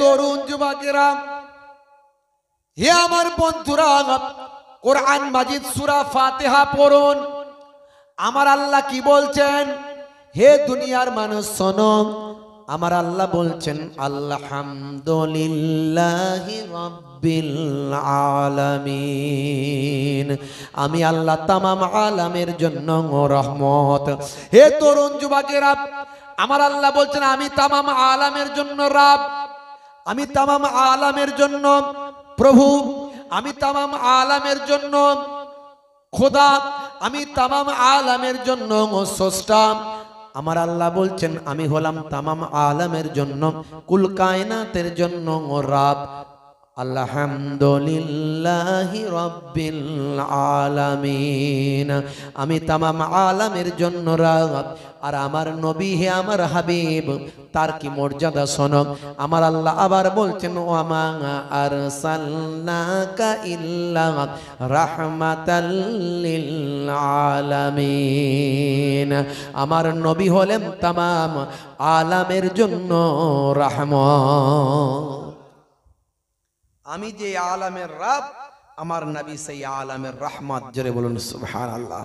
তরুণ যুবকেরা, হে আমার বন্ধুরা, কোরআন মাজিদ সূরা ফাতিহা পড়ুন। আমার আল্লাহ কি বলছেন? হে দুনিয়ার মানুষ শোনো, আমার আল্লাহ বলছেন আলহামদুলিল্লাহি রাব্বিল আলামিন। আমি আল্লাহ তামাম আলামের জন্য রহমত। হে তরুণ যুবকেরা, আমার আল্লাহ বলছেন আমি তামাম আলামের জন্য রব, আমি তামাম আলামের জন্য প্রভু, আমি তামাম আলামের জন্য খোদা, আমি তামাম আলামের জন্য স্রষ্টা। আমার আল্লাহ বলছেন আমি হলাম তামাম আলামের জন্য, কুল কায়নাতের জন্য রব। আলহামদুলিল্লাহি রাব্বিল আলামিন। আমি তামাম আলামের জন্য রব। আর আমার নবী, হে আমার হাবিব, তার কি মর্যাদা শোনো। আমার আল্লাহ আবার বলছেন ওয়া মা আরসালনাকা ইল্লা রাহমাতাল লিল আলামিন। আমার নবী হলেন তামাম আলামের জন্য রহমত। আমি যে আলামের রব, আমার নবী সেই আলামের রহমত। জোরে বলুন সুবহানাল্লাহ।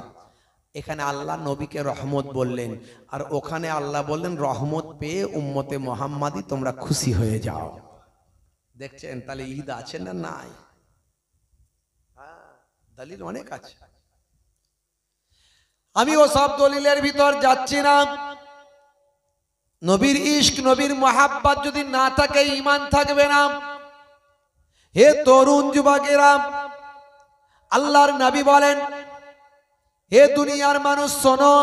এখানে আল্লাহ নবীকে রহমত বললেন, আর ওখানে আল্লাহ বললেন রহমত পেয়ে উম্মতে মুহাম্মাদি তোমরা খুশি হয়ে যাও। দেখছেন তাহলে ঈদ আছে না নাই? দলিল অনেক আছে। আমি ও সব দলিলের ভিতর যাচ্ছি না। নবীর ইশক, নবীর মুহাব্বত যদি না থাকে ঈমান থাকবে না। হে তরুণ যুবকেরা, আল্লাহর নবী বলেন হে দুনিয়ার মানুষ শোনো,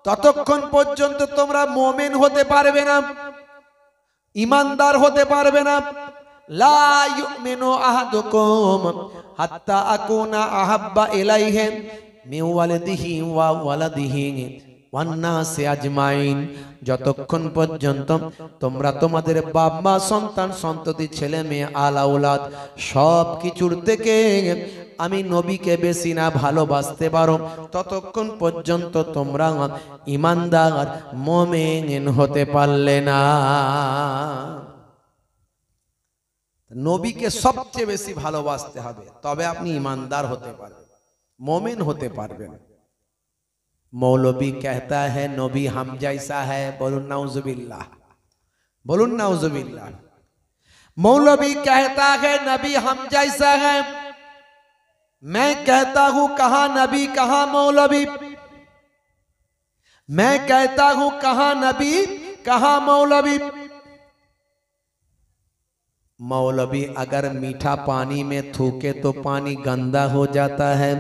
ততক্ষণ পর্যন্ত তোমরা মুমিন হতে পারবে না, ঈমানদার হতে পারবে না। লা ইউমিনু আহাদুকুম হাত্তা আকুনা আহাব্বা ইলাইহি মিন ওয়ালিদিহি ওয়া ওয়ালাদিহি ওয়ান নাসি আজমাইন। যতক্ষণ পর্যন্ত তোমরা তোমাদের বাপ মা, সন্তান সন্ততি, ছেলে মেয়ে, আলাউলাদ সব কিছুর থেকে আমি নবীকে বেশি না ভালোবাসতে পারো, ততক্ষণ পর্যন্ত তোমরা ঈমানদার মুমিন হতে পারলে না। নবীকে সবচেয়ে বেশি ভালোবাসতে হবে, তবে আপনি ঈমানদার হতে পারবেন, মুমিন হতে পারবেন। मौलवी कहता है नबी हम जैसा है, बोलूं नाउजुबिल्लाह, बोलूं नाउजुबिल्लाह। मौलवी कहता है नबी हम जैसा है, मैं कहता हूं कहां नबी कहां मौलवी, मैं कहता हूं कहां नबी कहां मौलवी। मौलवी अगर मीठा पानी में थूके तो पानी गंदा हो जाता है,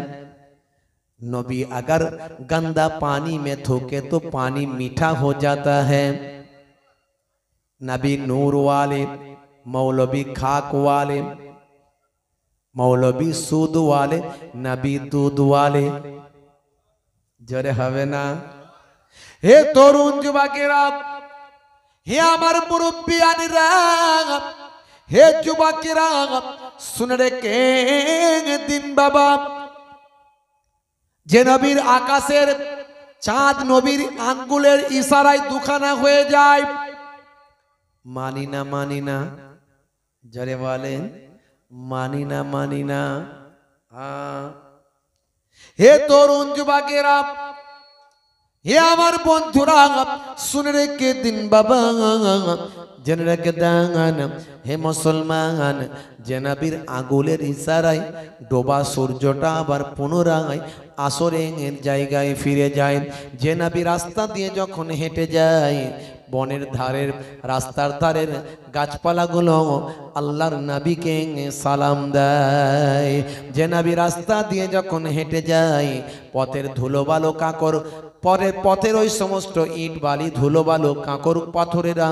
नबी अगर गंदा पानी में थूके तो पानी मीठा हो जाता है। नबी नूर वाले, मौलवी खाक वाले, मौलवी सूद वाले, नबी दूध वाले। जरे हवे ना। हे तरुण যুবকেরা, হে আমার মুরব্বিয়ানেরা, হে যুবকেরা শুনে রেখে দিন বাবা, যে নবীর আকাশের চাঁদ নবীর আঙ্গুলের ইশারায় দুখানা হয়ে যায়, মানি না মানি না। জরে বলেন মানি না মানি না। হে তরুণ যুবকেরা, হে আমার বন্ধুরা শুনে রেখে দিন বাবা, জেনে রেখে দেন হে মুসলমান, যে নবীর আঙ্গুলের ইশারায় ডোবা সূর্যটা আবার পুনরায় আসরের জায়গায় ফিরে যায়, যে নবী রাস্তা দিয়ে যখন হেঁটে যায়, বনের ধারের রাস্তার ধারের গাছপালাগুলো আল্লাহর নবীকে সালাম দেয়, যে নবী রাস্তা দিয়ে যখন হেঁটে যায়, পথের ধুলোবালো কাঁকর, পথের ওই সমস্ত ইট বালি ধুলোবালো কাঁকর পাথরেরা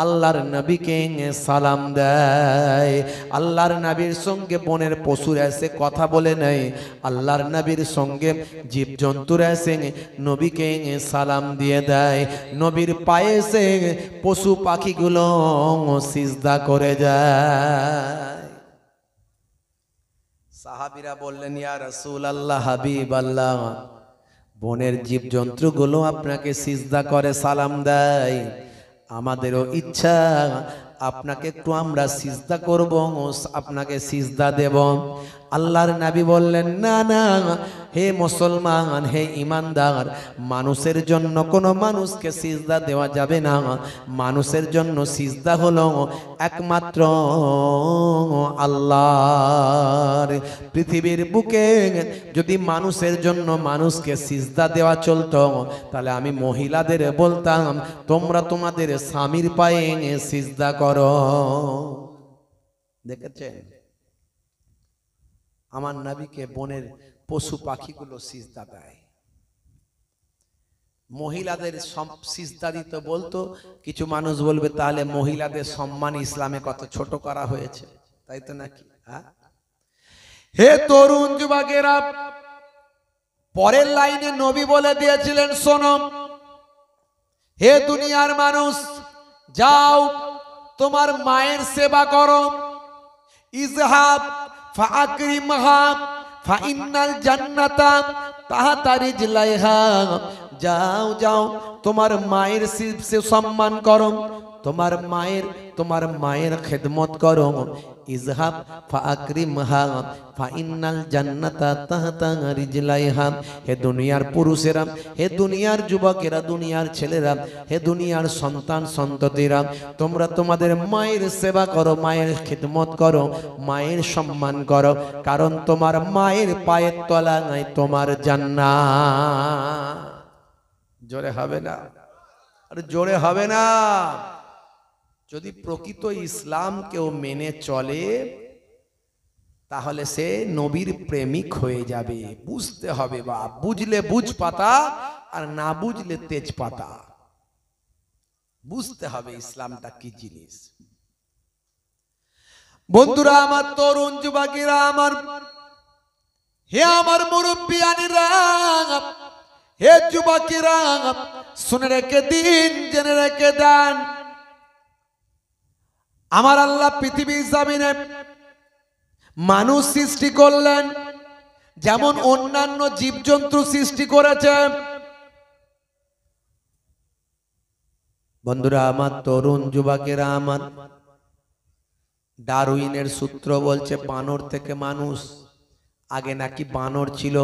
আল্লাহর নবীকে সালাম দেয়। আল্লাহর নবীর সঙ্গে বনের পশুরা এসে কথা বলে নেয়, আল্লাহর নবীর সঙ্গে জীবজন্তুরা এসে নবীকে সালাম দিয়ে দেয়। নবীর পায়ে এসে পশু পাখিগুলো সিজদা করে যায়। সাহাবীরা বললেন ইয়া রাসূলুল্লাহ, হাবিব আল্লাহ, বনের জীবজন্তুগুলো আপনাকে সিজদা করে সালাম দেয়, আমাদেরও ইচ্ছা আপনাকে একটু আমরা সিজদা করব, আপনাকে সিজদা দেব। আল্লাহর নবী বললেন, না না হে মুসলমান, হে ইমানদার, মানুষের জন্য কোনো মানুষকে সিজদা দেওয়া যাবে না। মানুষের জন্য সিজদা হলো একমাত্র আল্লাহর। পৃথিবীর বুকে যদি মানুষের জন্য মানুষকে সিজদা দেওয়া চলতো, তাহলে আমি মহিলাদের বলতাম, তোমরা তোমাদের স্বামীর পায়ে সিজদা করো। দেখেছেন আমার নবীকে বনের পশু পাখিগুলো সিজদা দেয়, মহিলাদের সিজদা দিতে বলতো। কিছু মানুষ বলবে তাহলে মহিলাদের সম্মান ইসলামে কত ছোট করা হয়েছে, তাই তো নাকি? হে তরুণ যুবকেরা, পরের লাইনে নবী বলে দিয়েছিলেন, শোনো হে দুনিয়ার মানুষ, যাও তোমার মায়ের সেবা করো। ইজহাব ফাআকরিমহা ফাইন্নাল জান্নাতা তাহতা রিজলাইহা। যাও যাও তোমার মায়ের সম্মান করো, তোমার মায়ের খেদমত করো। ইজহাব ফাআকরিমহা ফাইন্নাল জান্নাতা তাহতা রিজলাইহা। হে দুনিয়ার পুরুষেরা, হে দুনিয়ার যুবকেরা, দুনিয়ার ছেলেরা, হে দুনিয়ার সন্তান সন্ততিরা, তোমরা তোমাদের মায়ের সেবা করো, মায়ের খেদমত করো, মায়ের সম্মান করো, কারণ তোমার মায়ের পায়ের তলায় তোমার জান্নাত। জোরে হবে না? আরে জোরে হবে না? যদি প্রকৃত ইসলাম কেউ মেনে চলে, তাহলে সে নবীর প্রেমিক হয়ে যাবে। বুঝতে হবে, বা বুঝলে বুঝ পাতা, আর না বুঝলে তেজ পাতা। বুঝতে হবে ইসলামটা কি জিনিস। বন্ধুরা আমার, তরুণ যুবকেরা আমার, হে আমার মুরব্বিয়ানিরা, হে যুবকেরা, শুনে রেখে দিন, জেনে রেখে দেন, আমার আল্লাহ পৃথিবীর জমিনে মানুষ সৃষ্টি করলেন, যেমন অন্যান্য জীবজন্তু সৃষ্টি করেছে। বন্ধুরা আমার, তরুণ যুবকেরা আমার, ডারউইনের সূত্র বলছে বানর থেকে মানুষ। আগে নাকি বানর ছিল,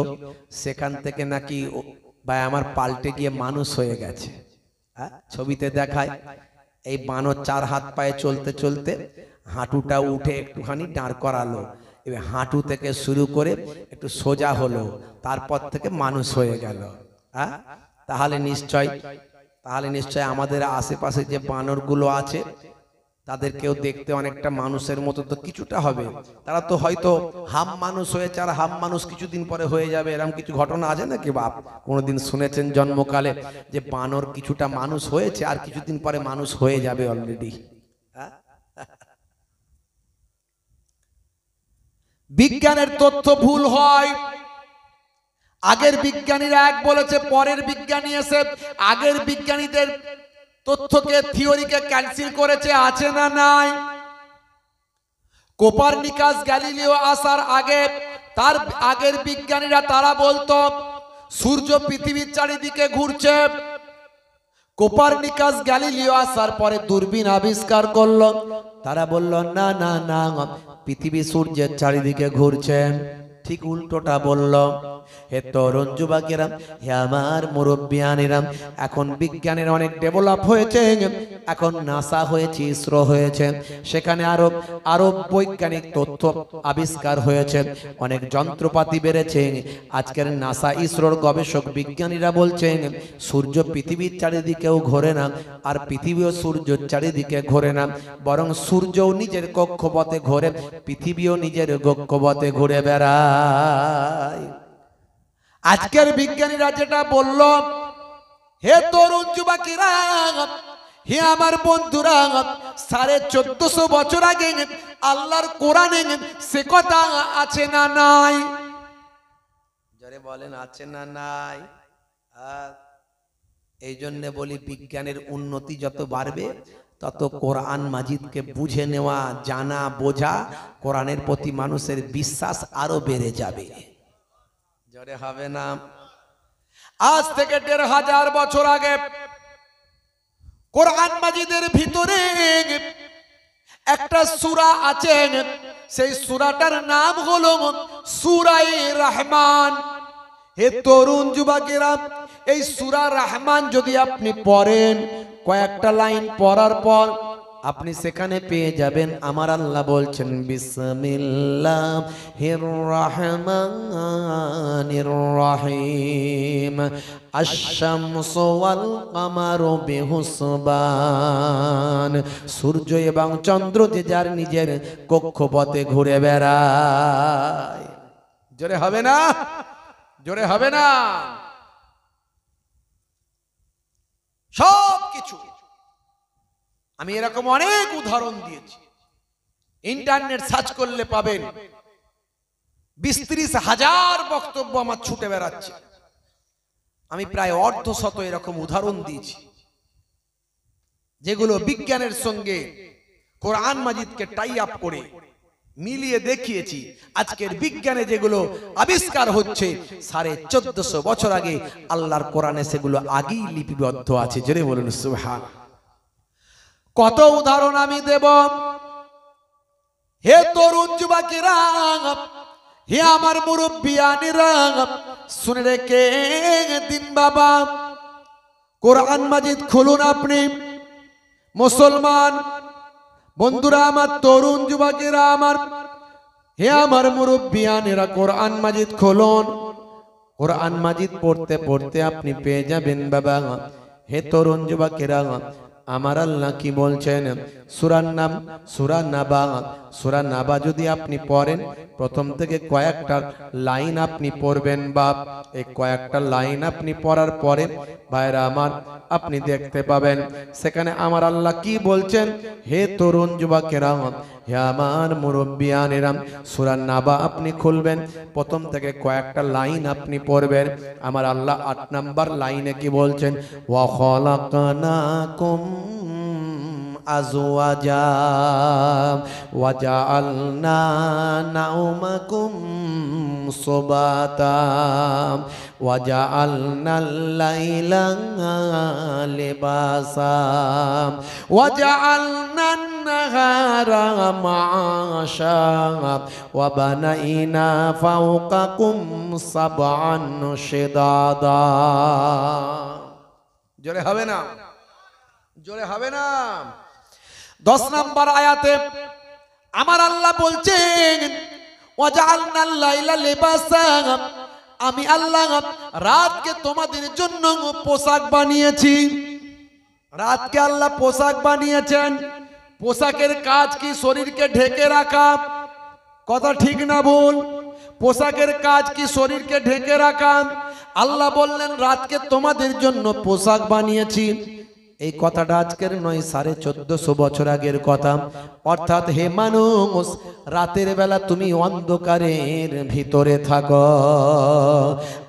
সেখান থেকে নাকি ভাই আমার পাল্টে গিয়ে মানুষ হয়ে গেছে। ছবিতে দেখায় এই বানর 4 হাত পায়ে চলতে চলতে হাঁটুটা উঠে একটুখানি দাঁড় করালো, এবার হাঁটু থেকে শুরু করে একটু সোজা হলো, তারপর থেকে মানুষ হয়ে গেল। তাহলে নিশ্চয় আমাদের আশেপাশে যে বানরগুলো আছে, তাদেরকেও দেখতে অনেকটা মানুষের মতো তো কিছুটা হবে। তারা তো হয়তো হাম মানুষ হয়েছে, আর হাম মানুষ কিছুদিন পরে হয়ে যাবে, এরকম কিছু ঘটনা আছে নাকি বাপ? কোনোদিন শুনেছেন জন্মকালে যে বানর কিছুটা মানুষ হয়েছে আর কিছুদিন পরে মানুষ হয়ে যাবে অলরেডি? বিজ্ঞানের তথ্য ভুল হয়। আগের বিজ্ঞানীরা এক বলেছে, পরের বিজ্ঞানী এসে আগের বিজ্ঞানীদের তথ্যকে, থিওরিকে ক্যান্সেল করেছে। আছে না নাই? কোপারনিকাস গ্যালিলিও আসার আগে, তার আগের বিজ্ঞানীরা তারা বলতো সূর্য পৃথিবীর চারিদিকে ঘুরছে। কোপারনিকাস গ্যালিলিও আসার পরে দূরবীন আবিষ্কার করলো, তারা বলল না না না, পৃথিবী সূর্যের চারিদিকে ঘুরছে। ঠিক উল্টোটা বলল। হে তরুণ যুবকেরা, হে আমার মুরব্বিয়ানেরা, এখন বিজ্ঞানের অনেক ডেভেলপ হয়েছে। এখন নাসা হয়েছে, ইসরো হয়েছে, সেখানে আরো বৈজ্ঞানিক তথ্য আবিষ্কার হয়েছে, অনেক যন্ত্রপাতি বেড়েছে। আজকের নাসা ইসরোর গবেষক বিজ্ঞানীরা বলছেন সূর্য পৃথিবীর চারিদিকেও ঘোরে না, আর পৃথিবীও সূর্যের চারিদিকে ঘোরে না, বরং সূর্যও নিজের কক্ষপথে ঘোরে, পৃথিবীও নিজের কক্ষপথে ঘুরে বেড়ায়। আজকের বিজ্ঞানীরা যেটা বলল, হে তরুণ যুবকেরা, হে আমার বন্ধুরা, 1450 বছর আগে আল্লাহর কোরআনে সে কথা আছে না নাই? যারা বলেন আছে না নাই? এই জন্য বলি বিজ্ঞানের উন্নতি যত বাড়বে, তত কোরআন মাজিদকে বুঝে নেওয়া, জানা, বোঝা, কোরআনের প্রতি মানুষের বিশ্বাস আরো বেড়ে যাবে। জোরে হবে না? আজ থেকে 1500 বছর আগে কোরআন মাজিদের ভিতরে একটা সূরা আছে, সেই সূরাটার নাম হলো সূরায়ে রহমান। হে তরুণ যুবকেরা, এই সূরা রহমান যদি আপনি পড়েন, কয়েকটা লাইন পড়ার পর আপনি সেখানে পেয়ে যাবেন আমার আল্লাহ বলছেন বিসমিল্লাহির রহমানির রহিম আশ-শামসু ওয়াল কামারু বিহুসবান। সূর্য এবং চন্দ্র যে যার নিজের কক্ষপথে ঘুরে বেড়ায়। জোরে হবে না? জোরে হবে না? সব কিছু আমি এরকম অনেক উদাহরণ দিয়েছি, ইন্টারনেট সার্চ করলে পাবেন। 20-30 হাজার বক্তব্য আমার ছুটে বেড়াচ্ছে। আমি প্রায় অর্ধশত এরকম উদাহরণ দিয়েছি, যেগুলো বিজ্ঞানের সঙ্গে কোরআন মাজিদকে টাই আপ করে মিলিয়ে দেখিয়েছি। আজকের বিজ্ঞানে যেগুলো আবিষ্কার হচ্ছে 1450 বছর আগে আল্লাহর কোরআনে সেগুলো আগেই লিপিবদ্ধ আছে। জোরে বলুন সুবহান। কত উদাহরণ আমি দেব। হে তরুণ যুবকেরা, হে আমার মুরব্বিয়ানেরা, শুনে রেখে দিন বাবা। কোরআন মাজিদ খুলুন আপনি মুসলমান বন্ধুরা আমার, তরুণ যুবকেরা আমার, হে আমার মুরব্বিয়ানেরা, কোরআন মাজিদ খুলুন। কোরআন মাজিদ পড়তে পড়তে আপনি পেয়ে যাবেন বাবা। হে তরুণ যুবকেরা, আমার আল্লাহ কি বলছেন? সূরার নাম সূরা নাবা। সূরা নাবা যদি আপনি পড়েন, প্রথম থেকে কয়েকটা লাইন আপনি পড়বেন বাপ। এই কয়েকটা লাইন আপনি পড়ার পরে ভাইরা আমার, আপনি দেখতে পাবেন সেখানে আমার আল্লাহ কি বলছেন। হে তরুণ যুবকেরা, হে আমার মুরব্বিয়ানেরা, সূরা নাবা আপনি খুলবেন, প্রথম থেকে কয়েকটা লাইন আপনি পড়বেন। আমার আল্লাহ 8 নাম্বার লাইনে কি বলছেন? ওয়া খালাকনাকুম আজওয়াজা ওয়া জাআলনা নাওমাকুম সুবাতা ওয়া জাআলনাল লাইলা লিবাসা ওয়া জাআলনান নাহারা মাআশা ওয়া বানাইনা ফাওকাকুম সাবআন শিদাদা। জোরে হবে না? জোরে হবে না? 10 নম্বর আয়াতে আমার আল্লাহ বলছেন ওয়াজআলনাল লাইলা লিবাসা, আমি আল্লাহ রাতকে তোমাদের জন্য পোশাক বানিয়েছি। রাতকে আল্লাহ পোশাক বানিয়েছেন। পোশাকের কাজ কি? শরীরকে ঢেকে রাখা। কথা ঠিক না ভুল? পোশাকের কাজ কি? শরীরকে ঢেকে রাখা। আল্লাহ বললেন রাতকে তোমাদের জন্য পোশাক বানিয়েছি। এই কথাটা আজকের নয়, 1450 বছর আগের কথা। অর্থাৎ হে মানুষ, রাতের বেলা তুমি অন্ধকারের ভিতরে থাকো।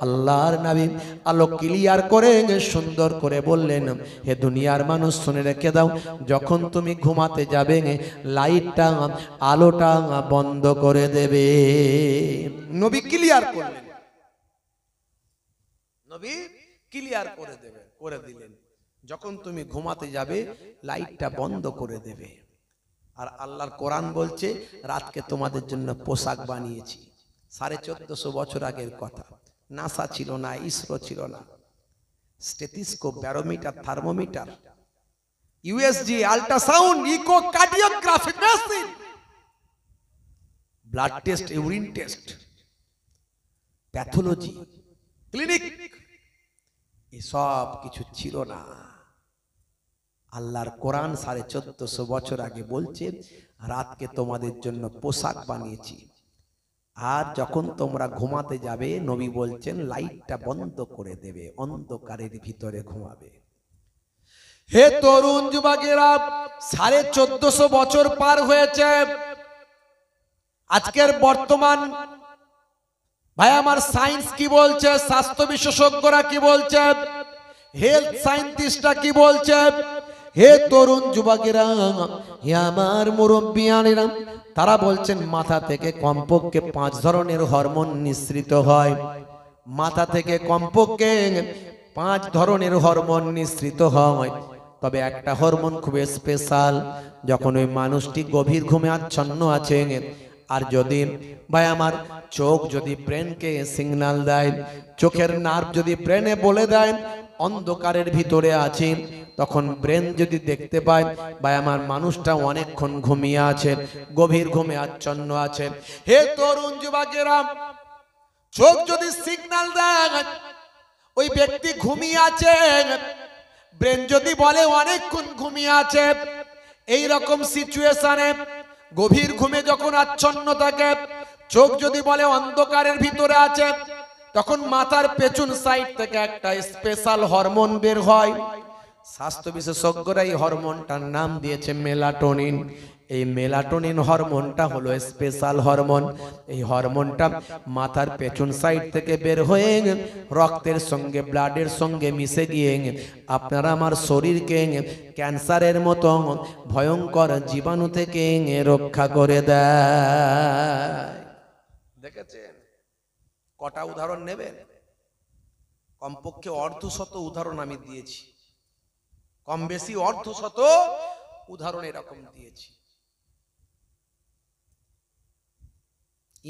আল্লাহর নবী আলো ক্লিয়ার করে সুন্দর করে বললেন, হে দুনিয়ার মানুষ শুনে রেখে দাও, যখন তুমি ঘুমাতে যাবে লাইটটা আলোটা বন্ধ করে দেবে। নবী ক্লিয়ার করলেন, নবী ক্লিয়ার করে দেবে, করে দিলেন যখন তুমি ঘুমাতে যাবে লাইটটা বন্ধ করে দেবে। আর আল্লাহর কোরআন বলছে রাতকে তোমাদের জন্য পোশাক বানিয়েছি। 1450 বছর আগের কথা। নাসা ছিল না, ইসরো ছিল না, stethoscope, barometer, thermometer, USG, ultrasound, echocardiography machine, blood test, urine test, pathology clinic, এসব কিছু ছিল না। আল্লাহর কোরআন 1450 বছর আগে বলছে রাতকে তোমাদের জন্য পোশাক বানিয়েছি। আর যখন তোমরা ঘুমাতে যাবে নবী বলছেন লাইটটা বন্ধ করে দেবে, অন্ধকারের ভিতরে ঘুমাবে। হে তরুণ যুবকেরা, 1450 বছর পার হয়েছে। আজকের বর্তমান ভাই আমার সায়েন্স কি বলছে, স্বাস্থ্য বিশেষজ্ঞরা কি বলছে, হেলথ সায়েন্টিস্টরা কি বলছে? হে তরুণ যুবকেরা, হে আমার মুরব্বিয়ানেরা, তারা বলছেন মাথা থেকে কমপক্ষে 5 ধরনের হরমোন নিঃসৃত হয়। মাথা থেকে কমপক্ষে 5 ধরনের হরমোন নিঃসৃত হয়। তবে একটা হরমোন খুব স্পেশাল, যখন ওই মানুষটি গভীর ঘুমে আচ্ছন্ন আছে, আর যদি ভাই আমার চোখ যদি ব্রেনকে সিগন্যাল দেয়, চোখের নার্ভ যদি ব্রেনে বলে দেয় অন্ধকারের ভিতরে আছে, তখন ব্রেন যদি দেখতে পায় ভাই আমার মানুষটা অনেকক্ষণ ঘুমিয়ে আছে, গভীর ঘুমে আচ্ছন্ন আছে, হে তরুণ যুবকেরা, চোখ যদি সিগন্যাল দেয় ওই ব্যক্তি ঘুমিয়ে আছে, ব্রেন যদি বলে অনেকক্ষণ ঘুমিয়ে আছে, এই রকম সিচুয়েশনে গভীর ঘুমে যখন আচ্ছন্ন থাকে, চোখ যদি বলে অন্ধকারের ভিতরে আছে, তখন মাথার পেছন সাইড থেকে একটা স্পেশাল হরমোন বের হয়। স্বাস্থ্য বিশেষজ্ঞরা এই হরমোনটার নাম দিয়েছে মেলাটোনিন। এই মেলাটোনিন হরমোনটা হলো স্পেশাল হরমোন। এই হরমোনটা মাথার পেছন সাইড থেকে বের হয়ে রক্তের সঙ্গে, ব্লাডের সঙ্গে মিশে গিয়ে আপনার আমার শরীরকে ক্যান্সারের মতো ভয়ঙ্কর জীবাণু থেকে রক্ষা করে দেয়। দেখেছেন? কটা উদাহরণ নেবেন? কমপক্ষে অর্ধশত উদাহরণ আমি দিয়েছি, কম বেশি অর্ধশত উদাহরণ এরকম দিয়েছি।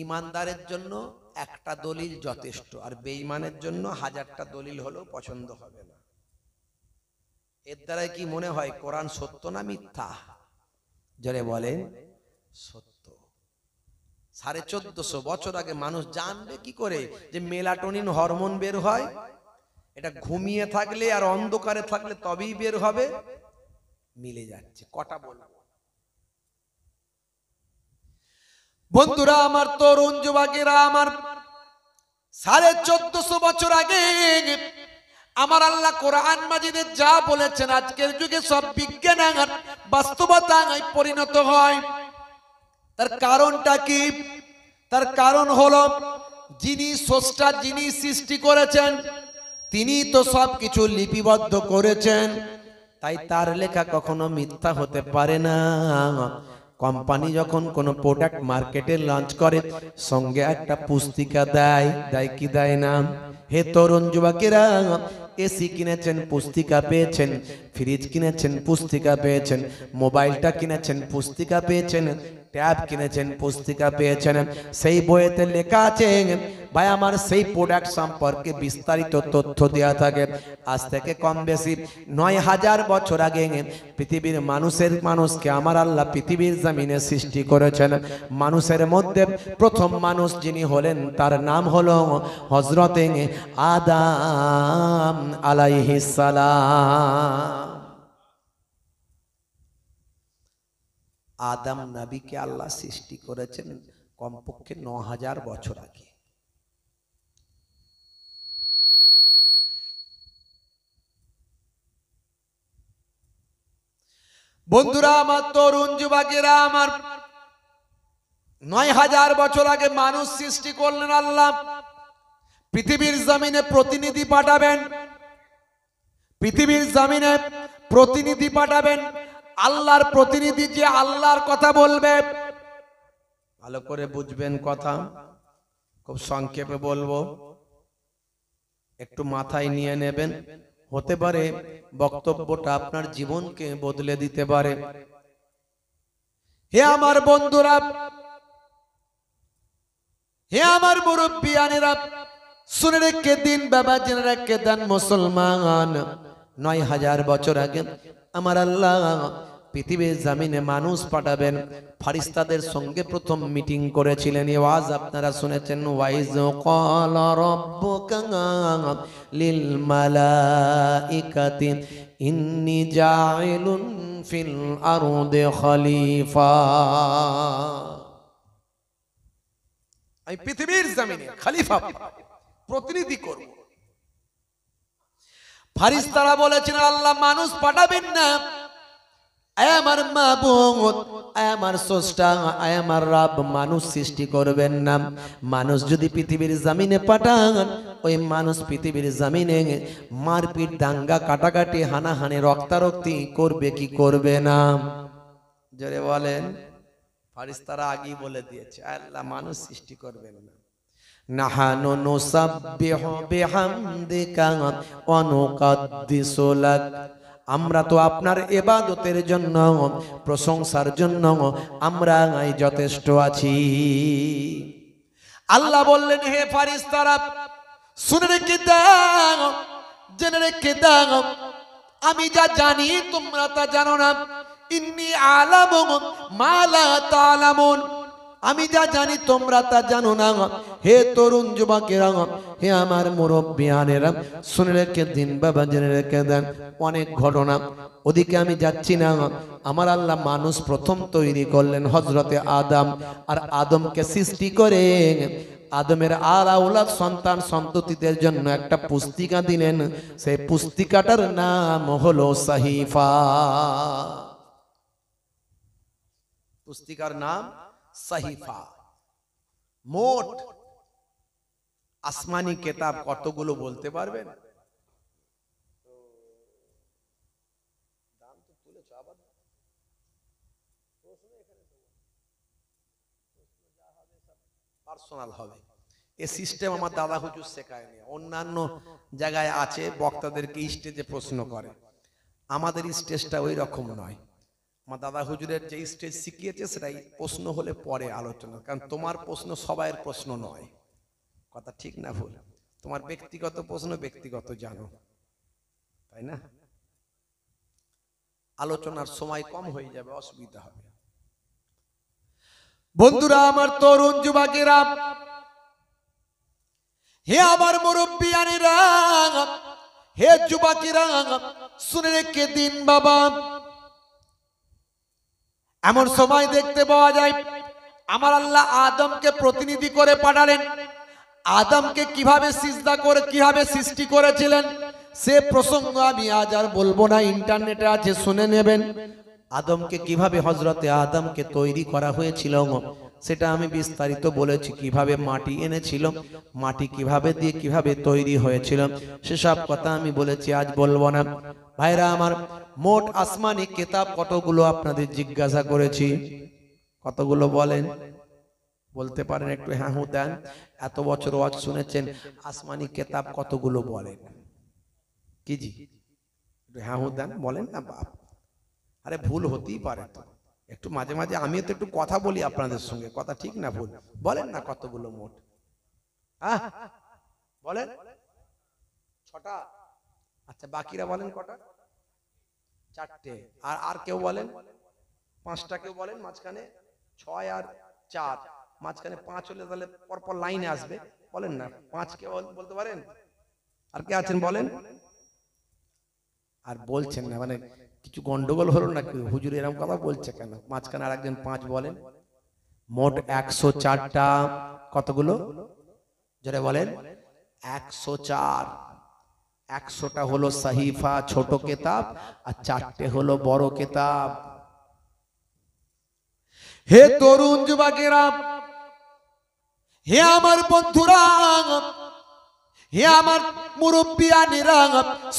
ইমানদারের জন্য একটা দলিল যথেষ্ট, আর বেঈমানের জন্য হাজারটা দলিল হলেও পছন্দ হবে না। এর দ্বারা কি মনে হয় কোরআন সত্য না মিথ্যা? যারা বলেন সত্য। 1450 বছর আগে মানুষ জানবে কি করে যে মেলাটোনিন হরমোন বের হয়? এটা ঘুমিয়ে থাকলে আর অন্ধকারে থাকলে তবেই বের হবে। মিলে যাচ্ছে। কটা বলবো বন্ধুরা আমার, তরুণ যুবকেরা আমার, 1450 বছর আগে আমার আল্লাহ কোরআন মাজিদে যা বলেছেন আজকের যুগে সব বিজ্ঞান আর বাস্তবতায় পরিণত হয়। তার কারণটা কি? তার কারণ হলো যিনি স্রষ্টা, যিনি সৃষ্টি করেছেন তিনি তো সব কিছু লিপিবদ্ধ করেছেন, তাই তার লেখা কখনো মিথ্যা হতে পারে না। কোম্পানি যখন কোনো প্রোডাক্ট মার্কেটে লঞ্চ করে সঙ্গে একটা পুস্তিকা দেয়, দেয় কি দেয় না? হে তরুণ যুবকেরা, এসি কিনেছেন পুস্তিকা পেয়েছেন, ফ্রিজ কিনেছেন পুস্তিকা পেয়েছেন, মোবাইলটা কিনেছেন পুস্তিকা পেয়েছেন, ট্যাব কিনেছেন পুস্তিকা পেয়েছেন। সেই বইয়েতে লেখা আছে ভাই আমার সেই প্রোডাক্ট সম্পর্কে বিস্তারিত তথ্য দেওয়া থাকে। আজ থেকে কম বেশি 9000 বছর আগে পৃথিবীর মানুষকে আমার আল্লাহ পৃথিবীর জমিনে সৃষ্টি করেছেন। মানুষের মধ্যে প্রথম মানুষ যিনি হলেন তার নাম হলো হযরতে আদম আলাইহিস সালাম। আদম নবীকে আল্লাহ সৃষ্টি করেছেন কমপক্ষে 9000 বছর আগে। বন্ধুরা আমার, তরুণ যুবকেরা আমার, 9000 বছর আগে মানুষ সৃষ্টি করলেন আল্লাহ। পৃথিবীর জমিনে প্রতিনিধি পাঠাবেন, পৃথিবীর জমিনে প্রতিনিধি পাঠাবেন। আল্লাহর প্রতিনিধি যে আল্লাহর কথা বলবে, ভালো করে বুঝবেন কথা, খুব সংক্ষেপে বলবো, একটু মাথায় নিয়ে নেবেন। হতে পারে বক্তব্যটা আপনার জীবনকে বদলে দিতে পারে। হে আমার বন্ধুরা, হে আমার মুরব্বিয়ানেরা, শুনে রেখে দিন বাবা, জেনে রেখে দেন মুসলমান, 9000 বছর আগে আমার আল্লাহ পৃথিবীর জমিনে মানুষ পাঠাবেন। ফেরেশতাদের সঙ্গে প্রথম মিটিং করেছিলেন। এই ওয়াজ আপনারা শুনেছেন, ওয়াইজ ক্বালা রাব্বুকা লিল মালাইকাতি ইন্নী জাইলুন ফিল আরদি খলিফা। আমি পৃথিবীর জমিনে খলিফা, প্রতিনিধি করব। ফেরেশতারা বলেছেন আল্লাহ মানুষ পাঠাবেন না, আমার মাবুদ, আমার স্রষ্টা, আমার রব মানুষ সৃষ্টি করবেন না। মানুষ যদি পৃথিবীর জমিনে পাঠান, ওই মানুষ পৃথিবীর জমিনে মারপিট, দাঙ্গা, কাটাকাটি, হানাহানি, রক্তারক্তি করবে কি করবে না? জোরে বলেন। ফেরেশতারা আগেই বলে দিয়েছে আল্লাহ মানুষ সৃষ্টি করবেন না। নাহানু নুসাব্বিহু বিহামদিকা ওয়া নুকাদ্দিসু লাক, আমরা তো আপনার ইবাদতের জন্য, প্রশংসার জন্য আমরা যথেষ্ট আছি। আল্লাহ বললেন, হে ফারিস্তারা শুনে রেখে দাও, জেনে রেখে দাও, আমি যা জানি তোমরা তা জানো না। ইন্নী আলামু মা লা তা'লামুন, আমি যা জানি তোমরা তা জানো না। হে তরুণ যুবকেরা, হে আমার মুরব্বিয়ানেরা, শুনে রেখে দিন বাবা, জেনে রেখে দেন। অনেক ঘটনা, ওদিকে আমি যাচ্ছি না। আমার আল্লাহ মানুষ প্রথম তৈরি করলেন হযরতে আদম, আর আদমকে সৃষ্টি করে আদমের আর আওলাদ সন্তান সন্ততিদের জন্য একটা পুস্তিকা দিলেন। সেই পুস্তিকাটার নাম হলো সাহিফা। পুস্তিকার নাম সাহিফা। মোট আসমানি কিতাব কতগুলো বলতে পারবেন? পার্সোনাল হবে, এ সিস্টেম আমার দাদা হুজুর শেখায়নি। অন্যান্য জায়গায় আছে, বক্তাদেরকে স্টেজে প্রশ্ন করে, আমাদের স্টেজটা ওই রকম নয়। আমার দাদা হুজুরের যে স্টেজ শিখিয়েছে সেটাই প্রশ্ন হলে পরে আলোচনা, কারণ তোমার প্রশ্ন সবাইয়ের প্রশ্ন নয়। কথা ঠিক না ভুল? তোমার ব্যক্তিগত প্রশ্ন ব্যক্তিগত জানো, তাই না? আলোচনার সময় কম হয়ে যাবে, অসুবিধা হবে। বন্ধুরা আমার, তরুণ যুবকেরা, হে আমার মুরব্বিয়ানেরা, হে যুবকেরা, শুনে রেখে দিন বাবা। এমন সময় দেখতে পাওয়া যায় আমার আল্লাহ আদমকে প্রতিনিধি করে পাঠালেন। আদমকে কিভাবে সিজদা করে, কিভাবে সৃষ্টি করেছিলেন সে প্রসঙ্গ আমি আজ আর বলবো না, ইন্টারনেটে আছে, শুনে নেবেন। আদমকে কিভাবে, হযরতে আদমকে তৈরি করা হয়েছিল সেটা আমি বিস্তারিত বলেছি। কিভাবে মাটি এনেছিল, মাটি কিভাবে দিয়ে কিভাবে তৈরি হয়েছিল সেসব কথা আমি বলেছি, আজ বলবো না। ভাইরা আমার, মোট আসমানি কিতাব কতগুলো আপনাদের জিজ্ঞাসা করেছি, কতগুলো বলেন? বলতে পারেন? একটু হ্যাঁ হু দেন। এত বছর ওয়াজ শুনেছেন, আসমানি কিতাব কতগুলো বলেন? কি জি, একটু হ্যাঁ হু দেন, বলেন না বাপ। আরে ভুল হতেই পারে তো, একটু মাঝে মাঝে আমিও তো একটু কথা বলি আপনাদের সঙ্গে, কথা ঠিক না ভুল? বলেন না কতগুলো মোট? বলেন 6টা। আচ্ছা, বাকিরা বলেন কটা? 4টে। আর কেউ বলেন 5টা, কেউ বলেন মাঝখানে 6 আর 4, মাঝখানে 5 হলে তাহলে পরপর লাইনে আসবে। বলেন না 5, কেউ বলতে পারেন? আর কে আছেন বলেন? আর বলছেন না, মানে কিছু গন্ডগোল হলো নাকি? হুজুর এরকম কথা বলছে কেন? মাঝখানে আর একজন 5 বলেন। মোট 104টা। কতগুলো জোরে বলেন? 104। 100টা হলো সাহিফা, ছোট কিতাব, আর 4টে হলো বড় কিতাব। হে তরুণ যুবকেরা, হে আমার বন্ধুরা, হে আমার মুরব্বিয়ানেরা,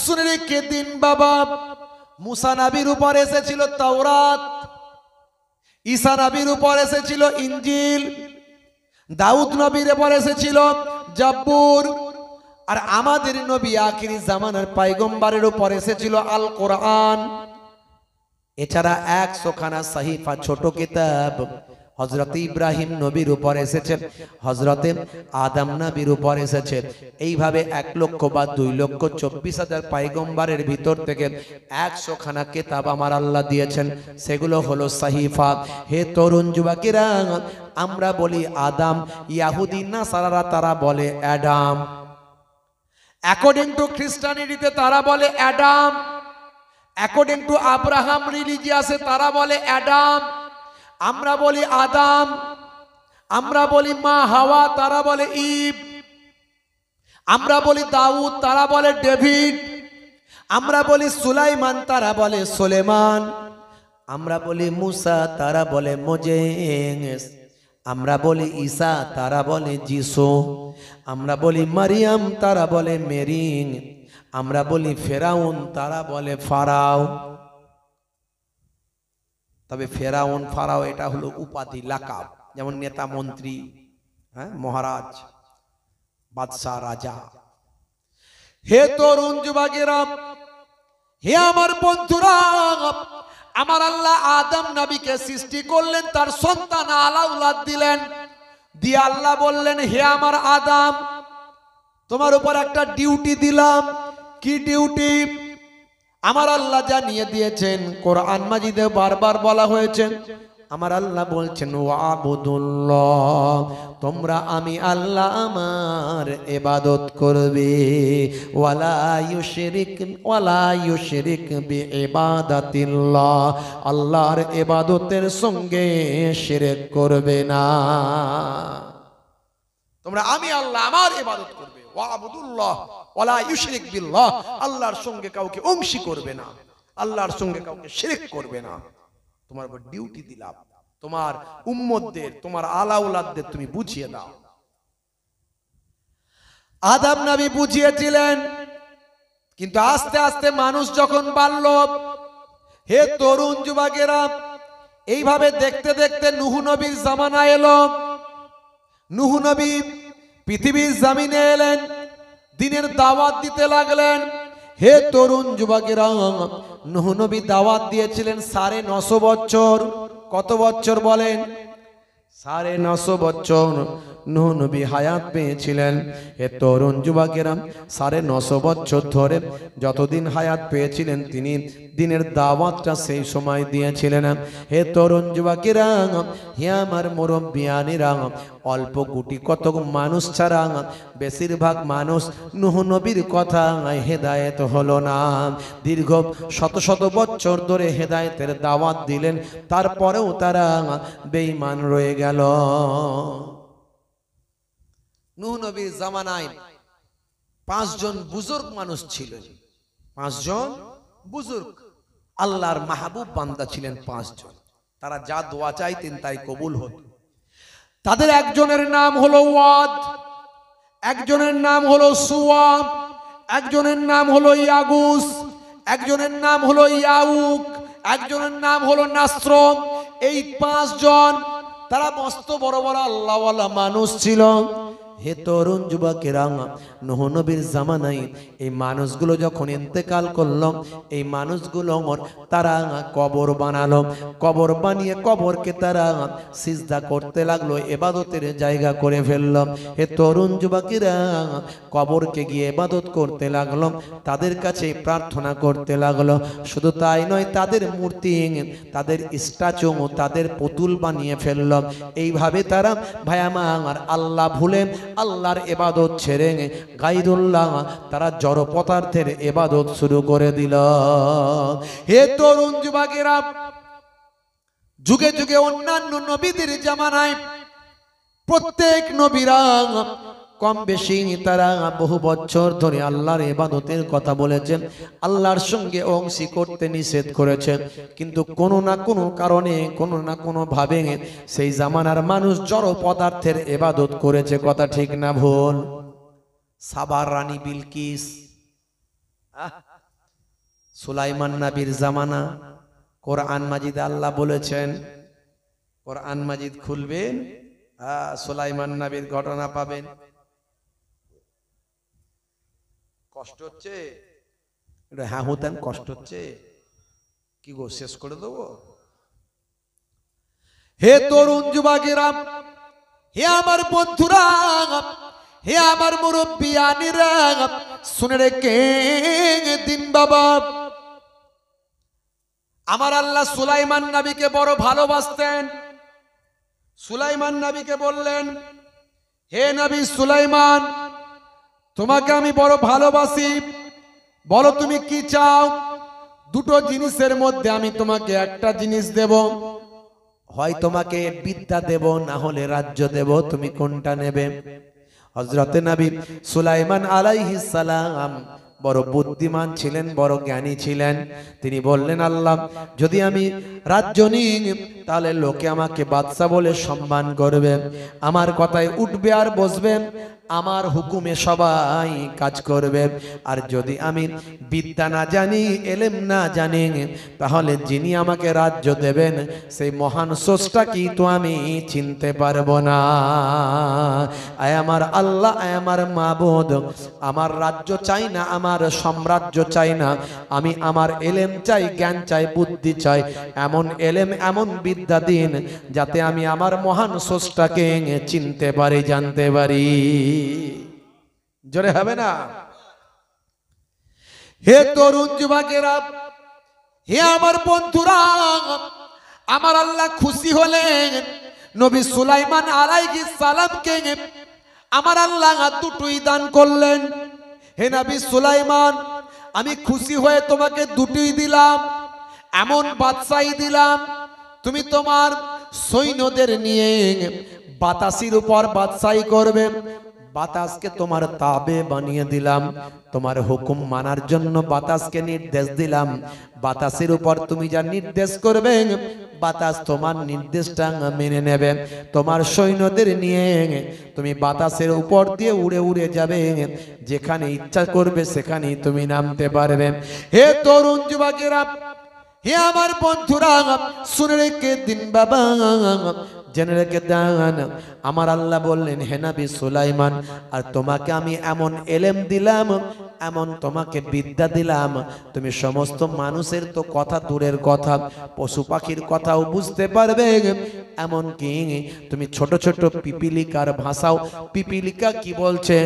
শুনে রেখে দিন বাবা। মুসা নবীর উপর এসেছিল তাওরাত, ঈসা নবীর উপর এসেছিল ইনজিল, দাউদ নবীর উপর এসেছিল জাবুর, আর আমাদের নবী আখিরি জামানার পয়গম্বরের উপর এসেছিল আল কোরআন। এছাড়া 100 খানা সাহিফা ছোট কিতাব হযরত ইব্রাহিম নবীর উপর এসেছে, হযরত আদম নবীর উপর এসেছে। এইভাবে 1 লক্ষ বা 2,24,000 পয়গম্বরের ভিতর থেকে 100 খানা কিতাব আমার আল্লাহ দিয়েছেন, সেগুলো হলো সাহিফা। হে তরুণ যুবকেরা, আমরা বলি আদম, ইহুদি নাসারারা তারা বলে অ্যাডাম। অ্যাকর্ডিং টু খ্রিস্টানিটিতে তারা বলে অ্যাডাম, অ্যাকর্ডিং টু আব্রাহাম রিলিজিয়াসে তারা বলে অ্যাডাম। আমরা বলি আদম, আমরা বলি মা হাওয়া, তারা বলে ঈব। আমরা বলি দাউদ, তারা বলে ডেভিড। আমরা বলি সুলাইমান, তারা বলে সুলেমান। আমরা বলি মুসা, তারা বলে মোজেস। আমরা বলি ঈসা, তারা বলে যিশু। আমরা বলি মারিয়াম, তারা বলে মেরিন। আমরা বলি ফেরাউন, তারা বলে ফারাও। তবে ফেরাউন ফারাও এটা হলো উপাধি, লাকাব, যেমন নেতা মন্ত্রী, হ্যাঁ, মহারাজ, বাদশাহ, রাজা। হে তরুণ যুবকেরা, হে আমার বন্ধুরা, আমার আল্লাহ আদম নবীকে সৃষ্টি করলেন, তার সন্তান আলাউলাদ দিলেন, দিয়ে আল্লাহ বললেন, হে আমার আদম, তোমার উপর একটা ডিউটি দিলাম। কি ডিউটি? আমার আল্লাহ জানিয়ে দিয়েছেন, কোরআন মাজিদে বারবার বলা হয়েছে। আমার আল্লাহ বলছেন, ওয়াবুদুল্লাহ, তোমরা আমি আল্লাহ আমার ইবাদত করবে, ওয়ালা ইউশরিক বিইবাদাতিল্লাহ, আল্লাহর ইবাদতের সঙ্গে শিরক করবে না। তোমরা আমি আল্লাহ আমার ইবাদত করবে, ওয়াবুদুল্লাহ ওয়ালা ইউশরিক বিল্লাহ, আল্লাহর সঙ্গে কাউকে অংশী করবে না, আল্লাহর সঙ্গে কাউকে শিরক করবে না। তোমার উপর ডিউটি দিলাম, তোমার উম্মতদের, তোমার আলাউলাদদের তুমি বুঝিয়ে দাও। আদম নবী বুঝিয়েছিলেন, কিন্তু আস্তে আস্তে মানুষ যখন বাড়ল, হে তরুণ যুবকেরা, এইভাবে দেখতে দেখতে নূহ নবীর জামানা এলো। নূহ নবী পৃথিবীর জমিনে এলেন, দিনের দাওয়াত দিতে লাগলেন। হে তরুণ যুবকেরা, নূহ নবী দাওয়াত দিয়েছিলেন 950 বছর। কত বছর বলেন? 950 বছর নূহ নবী হায়াত পেয়েছিলেন। হে তরুণ যুবকেরা, 950 বছর ধরে যতদিন হায়াত পেয়েছিলেন, তিনি দিনের দাওয়াতটা সেই সময় দিয়েছিলেন। হে তরুণ যুবকেরা, হে আমার মুরব্বিয়ানেরা, অল্প গুটি কতক মানুষ ছাড়া বেশিরভাগ মানুষ নূহ নবীর কথা হেদায়েত হলো না। দীর্ঘ শত শত বছর ধরে হেদায়েতের দাওয়াত দিলেন, তারপরেও তারা বেঈমান রয়ে গেল। নূহ নবীর জামানায় 5 জন বুজুর্গ মানুষ ছিলেন। 5 জন বুজুর্গ আল্লাহর মাহবুব বান্দা ছিলেন। 5 জন, তারা যা দোয়া চাইতেন তাই কবুল হতো। তাদের একজনের নাম হলো ওয়াদ, একজনের নাম হলো সুওয়া, একজনের নাম হলো ইয়াগুস, একজনের নাম হলো ইয়াউক, একজনের নাম হলো নাসর। এই 5 জন তারা মস্ত বড় বড় আল্লাহওয়ালা মানুষ ছিল। হে তরুণ যুবকেরা, নূহ নবীর জামানায় এই মানুষগুলো যখন ইন্তেকাল করলো, এই মানুষগুলো তারা কবর বানালো। কবর বানিয়ে কবরকে তারা সিজদা করতে লাগলো, ইবাদতের জায়গা করে ফেললো। হে তরুণ যুবকেরা, কবরকে গিয়ে ইবাদত করতে লাগলো, তাদের কাছে প্রার্থনা করতে লাগলো। শুধু তাই নয়, তাদের মূর্তি, তাদের স্ট্যাচু, তাদের পুতুল বানিয়ে ফেললো। এইভাবে তারা ভাই আমার আল্লাহ ভুলে আল্লাহর ইবাদত ছেড়ে গায়রুল্লাহ, তারা জড় পদার্থের ইবাদত শুরু করে দিল। হে তরুণ যুবকেরা, যুগে যুগে অন্যান্য নবীদের জামানায় প্রত্যেক নবীরা কম বেশি তারা বহু বছর ধরে আল্লাহর ইবাদতের কথা বলেছেন, আল্লাহর সঙ্গে অংশী করতে নিষেধ করেছেন। কিন্তু কোনো না কোনো কারণে, কোনো না কোনো ভাবে সেই জামানার মানুষ জড় পদার্থের ইবাদত করেছে। কথা ঠিক না ভুল? সাবার রানী বিলকিস, সুলাইমান নবীর জামানা, কোরআন মাজিদ আল্লাহ বলেছেন, কোরআন মাজিদ খুলবেন, সুলাইমান নবীর ঘটনা পাবেন। কষ্ট হচ্ছে? হ্যাঁ হতেন, কষ্ট হচ্ছে কি গো, শেষ করে দেবো? হে তরুণ যুবকেরা, হে আমার বন্ধুরা, হে আমার মুরব্বিয়ানেরা, শুনে রেখে দিন বাবা, আমার আল্লাহ সুলাইমান নবীকে বড় ভালোবাসতেন। সুলাইমান নবীকে বললেন, হে নবী সুলাইমান, তোমাকে আমি বড় ভালোবাসি, বলো তুমি কি চাও? 2টো জিনিসের মধ্যে আমি তোমাকে একটা জিনিস দেব, হয় তোমাকে বিদ্যা দেব, না হলে রাজ্য দেব, তুমি কোনটা নেবে? হযরতে নবী সুলাইমান আলাইহিস সালাম বড় বুদ্ধিমান ছিলেন, বড় জ্ঞানী ছিলেন। তিনি বললেন, আল্লাহ, যদি আমি রাজ্য নিই তাহলে লোকে আমাকে বাদশা বলে সম্মান করবে, আমার কথায় উঠবে আর বসবে, আমার হুকুমে সবাই কাজ করবে। আর যদি আমি বিদ্যা না জানি, এলেম না জানি, তাহলে যিনি আমাকে রাজ্য দেবেন সেই মহান স্রষ্টা কি তো আমি চিনতে পারবো না। আয় আমার আল্লাহ, আয় আমার মাবুদ, আমার রাজ্য চাই না, আমার আমার সাম্রাজ্য চাই না, আমি আমার এলেম চাই, জ্ঞান চাই, বুদ্ধি চাই। এমন এলেম, এমন বিদ্যা দিন যাতে আমি আমার মহান স্রষ্টাকে চিনতে পারি, জানতে পারি। জোরে হবে না? হে তরুণ যুবকেরা, হে আমার বন্ধুরা, আমার আল্লাহ খুশি হলেন নবী সুলাইমান আলাইহিস সালামকে আমার আল্লাহ দুটোই দান করলেন। হে নবী সুলাইমান, আমি খুশি হয়ে তোমাকে দুটোই দিলাম, এমন বাদশাহী দিলাম, তুমি তোমার সৈন্যদের নিয়ে বাতাসের উপর বাদশাহী করবে। বাতাসকে তোমার তাবে বানিয়ে দিলাম, তোমার হুকুম মানার জন্য বাতাসকে নির্দেশ দিলাম। বাতাসের উপর তুমি যা নির্দেশ করবে, বাতাস তোমার নির্দেশটা মেনে নেবে। তোমার সৈন্যদের নিয়ে তুমি বাতাসের উপর দিয়ে উড়ে উড়ে যাবে, যেখানে ইচ্ছা করবে সেখানেই তুমি নামতে পারবে। হে তরুণ যুবকেরা, হে আমার বন্ধুরা, শুনে রেখে দিন বাবা, জেনে রেখে দেন, আমার আল্লাহ বললেন হে নবী সুলাইমান, আর তোমাকে আমি এমন এলেম দিলাম, এমন তোমাকে বিদ্যা দিলাম, তুমি সমস্ত মানুষের তো কথা দূরের কথা, পশু পাখির কথাও বুঝতে পারবে। এমন কি তুমি ছোট ছোট পিপিলিকার ভাষাও, পিপিলিকা কি বলছে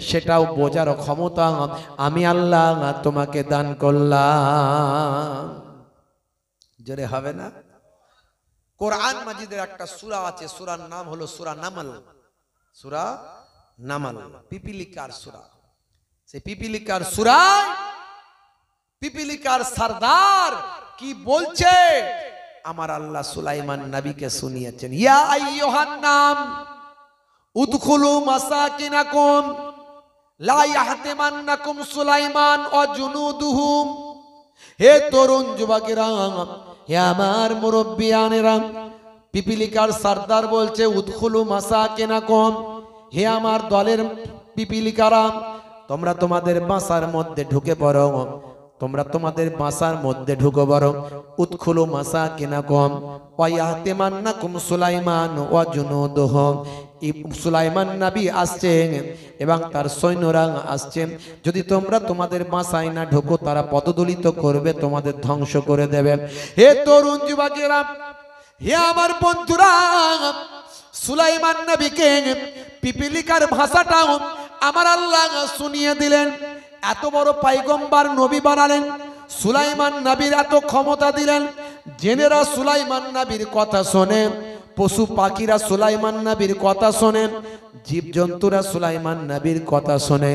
সেটাও বোঝার ক্ষমতা আমি আল্লাহ তোমাকে দান করলাম। জোরে হবে না? কোরআন মাজিদের একটা সূরা আছে, সূরার নাম হলো সূরা নামল। সূরা নামল পিপিলিকার সূরা। সেই পিপিলিকার সূরায় পিপিলিকার সরদার কি বলছে আমার আল্লাহ সুলাইমান নবীকে শুনিয়েছেন। ইয়া আইয়ুহান নাম উদখুলু মাসাকিনাকুম লা ইয়াহতিমান্নাকুম সুলাইমান ওয়া জুনুদুহুম। হে তরুণ যুবকেরা, হে আমার মুরব্বিয়ানেরা, পিপিলিকার সরদার বলছে উদখুলু মাসাকিনাকুম, হে আমার দলের পিপিলিকারা, তোমরা তোমাদের বাসার মধ্যে ঢুকে পড়ো, তোমরা তোমাদের বাসার মধ্যে ঢুকে পড়ো। উদখুলু মাসাকিনাকুম ওয়া ইয়াহতিমান্নাকুম সুলাইমান ওয়া জুনুদুহুম। সুলাইমান নবী আসছেন এবং তার সৈন্যরা আসছেন, যদি তোমরা তোমাদের বাসায় না ঢোকো তারা পদদলিত করবে, তোমাদের ধ্বংস করে দেবে। হে তরুণ যুবকেরা, হে আমার বন্ধুরা, সুলাইমান নবীকে পিপিলিকার ভাষাটাও আমার আল্লাহ শুনিয়ে দিলেন। এত বড় পয়গম্বর নবী বানালেন, সুলাইমান নবীর এত ক্ষমতা দিলেন। জেনেরা সুলাইমান নবীর কথা শোনে, পশু পাখিরা সুলাইমান নবীর কথা শোনে, জীবজন্তুরা সুলাইমান নবীর কথা শোনে।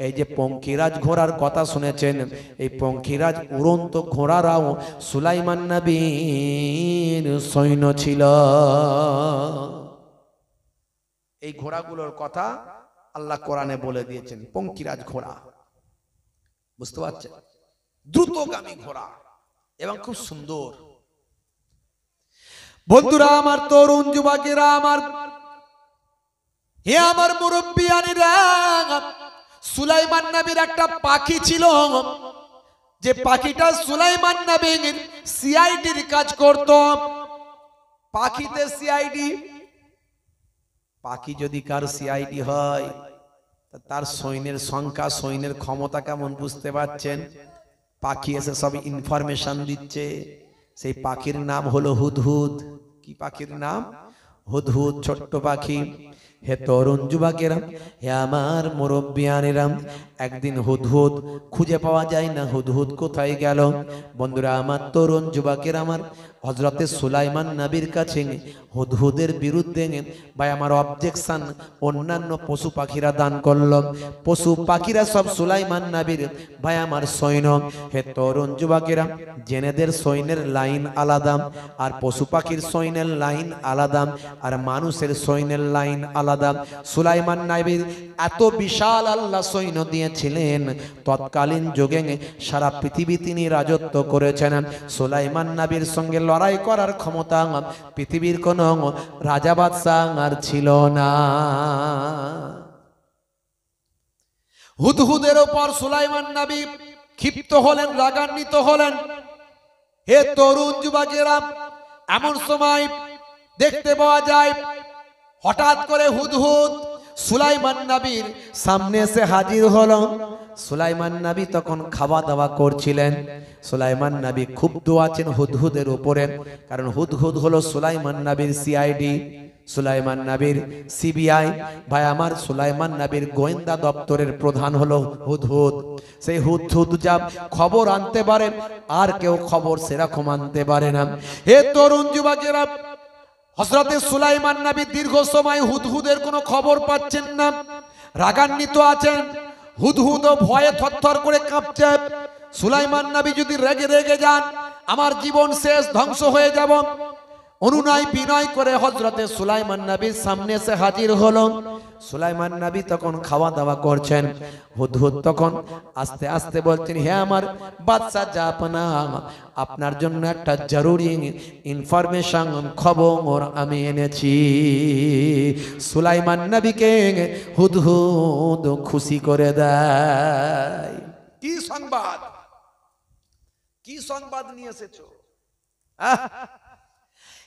এই যে পঙ্খিরাজ ঘোড়ার কথা শুনেছেন, এই পঙ্খিরাজ উড়ন্ত ঘোড়ারাও সুলাইমান নবীর সৈন্য ছিল। এই ঘোড়াগুলোর কথা আল্লাহ কোরআনে বলে দিয়েছেন। পঙ্খিরাজ ঘোড়া, বুঝতে পারছেন? দ্রুতগামী ঘোড়া এবং খুব সুন্দর। বন্ধুরা আমার, তরুণ যুবকেরা আমার, হে আমার মুরব্বিয়ানেরা, সুলাইমান নবীর একটা পাখি ছিল, যে পাখিটা সুলাইমান নবীর সিআইডির কাজ করত। পাখিতে সিআইডি, পাখি যদি কার সিআইডি হয় তার সৈন্যের সংখ্যা, সৈন্যের ক্ষমতা কেমন বুঝতে পারছেন? পাখি এসে সব ইনফরমেশন দিচ্ছে। সেই পাখির নাম হলো হুদহুদ। কি পাখির নাম? হুদহুদ, ছোট্ট পাখি। হে তরুণ যুবকেরা, হে আমার মুরব্বিয়ানেরা, একদিন হুদহুদ খুঁজে পাওয়া যায় না, হুদহুদ কোথায় গেল? বন্ধুরা আমার, তরুণ যুবকেরা আমার, হযরতে সুলাইমান নবীর কাছে হুদহুদের বিরুদ্ধে ভাই আমার অবজেকশন অন্যান্য পশু পাখিরা দান করল। পশু পাখিরা সব সুলাইমান নবীর ভাই আমার সৈন্য। হে তরুণ যুবকেরা, জেনেদের সৈন্যের লাইন আলাদা, আর পশু পাখির সৈন্যের লাইন আলাদা, আর মানুষের সৈন্যের লাইন আলাদা। সুলাইমান নবীর এত বিশাল আল্লাহ সৈন্য দিয়েছিলেন, তৎকালীন যুগে সারা পৃথিবী তিনি রাজত্ব করেছেন। সুলাইমান নবীর সঙ্গে লড়াই করার ক্ষমতা পৃথিবীর কোন রাজা বাদশাহ আর ছিল না। হুদহুদের উপর সুলাইমান নবী ক্ষিপ্ত হলেন, রাগান্বিত হলেন। হে তরুণ যুবকেরা, এমন সময় দেখতে পাওয়া যায় হঠাৎ করে হুদহুদ সুলাইমান নবীর সামনে এসে হাজির হলো। সুলাইমান নবী তখন খাওয়া দাওয়া করছিলেন। সুলাইমান নবী ক্ষুব্ধ আছেন হুদহুদের উপরে, কারণ হুদহুদ হলো সুলাইমান নবীর সিআইডি, সুলাইমান নবীর সিবিআই। ভাই আমার, সুলাইমান নবীর গোয়েন্দা দপ্তরের প্রধান হলো হুদহুদ। সেই হুদহুদ যা খবর আনতে পারে আর কেউ খবর সেরকম আনতে পারে না। হে তরুণ যুবকেরা, হযরতে সুলাইমান নবী দীর্ঘ সময় হুদহুদের কোনো খবর পাচ্ছেন না, রাগান্বিত আছেন। হুদহুদ ভয়ে থরথর করে কাঁপছে। সুলাইমান নবী যদি রেগে রেগে যান, আমার জীবন শেষ, ধ্বংস হয়ে যাব। অনুনয় বিনয় করে হযরতে সুলাইমান নবীর সামনে এসে হাজির হলো। সুলাইমান নবী তখন খাওয়া দাওয়া করছেন। হুদহুদ তখন আস্তে আস্তে বলছেন, হে আমার বাদশা জাহাপনা, আপনার জন্য একটা জরুরি ইনফরমেশন, খবর আমি এনেছি। সুলাইমান নবীকে হুদহুদ খুশি করে দেয়। কি সংবাদ, কি সংবাদ নিয়ে এসেছো?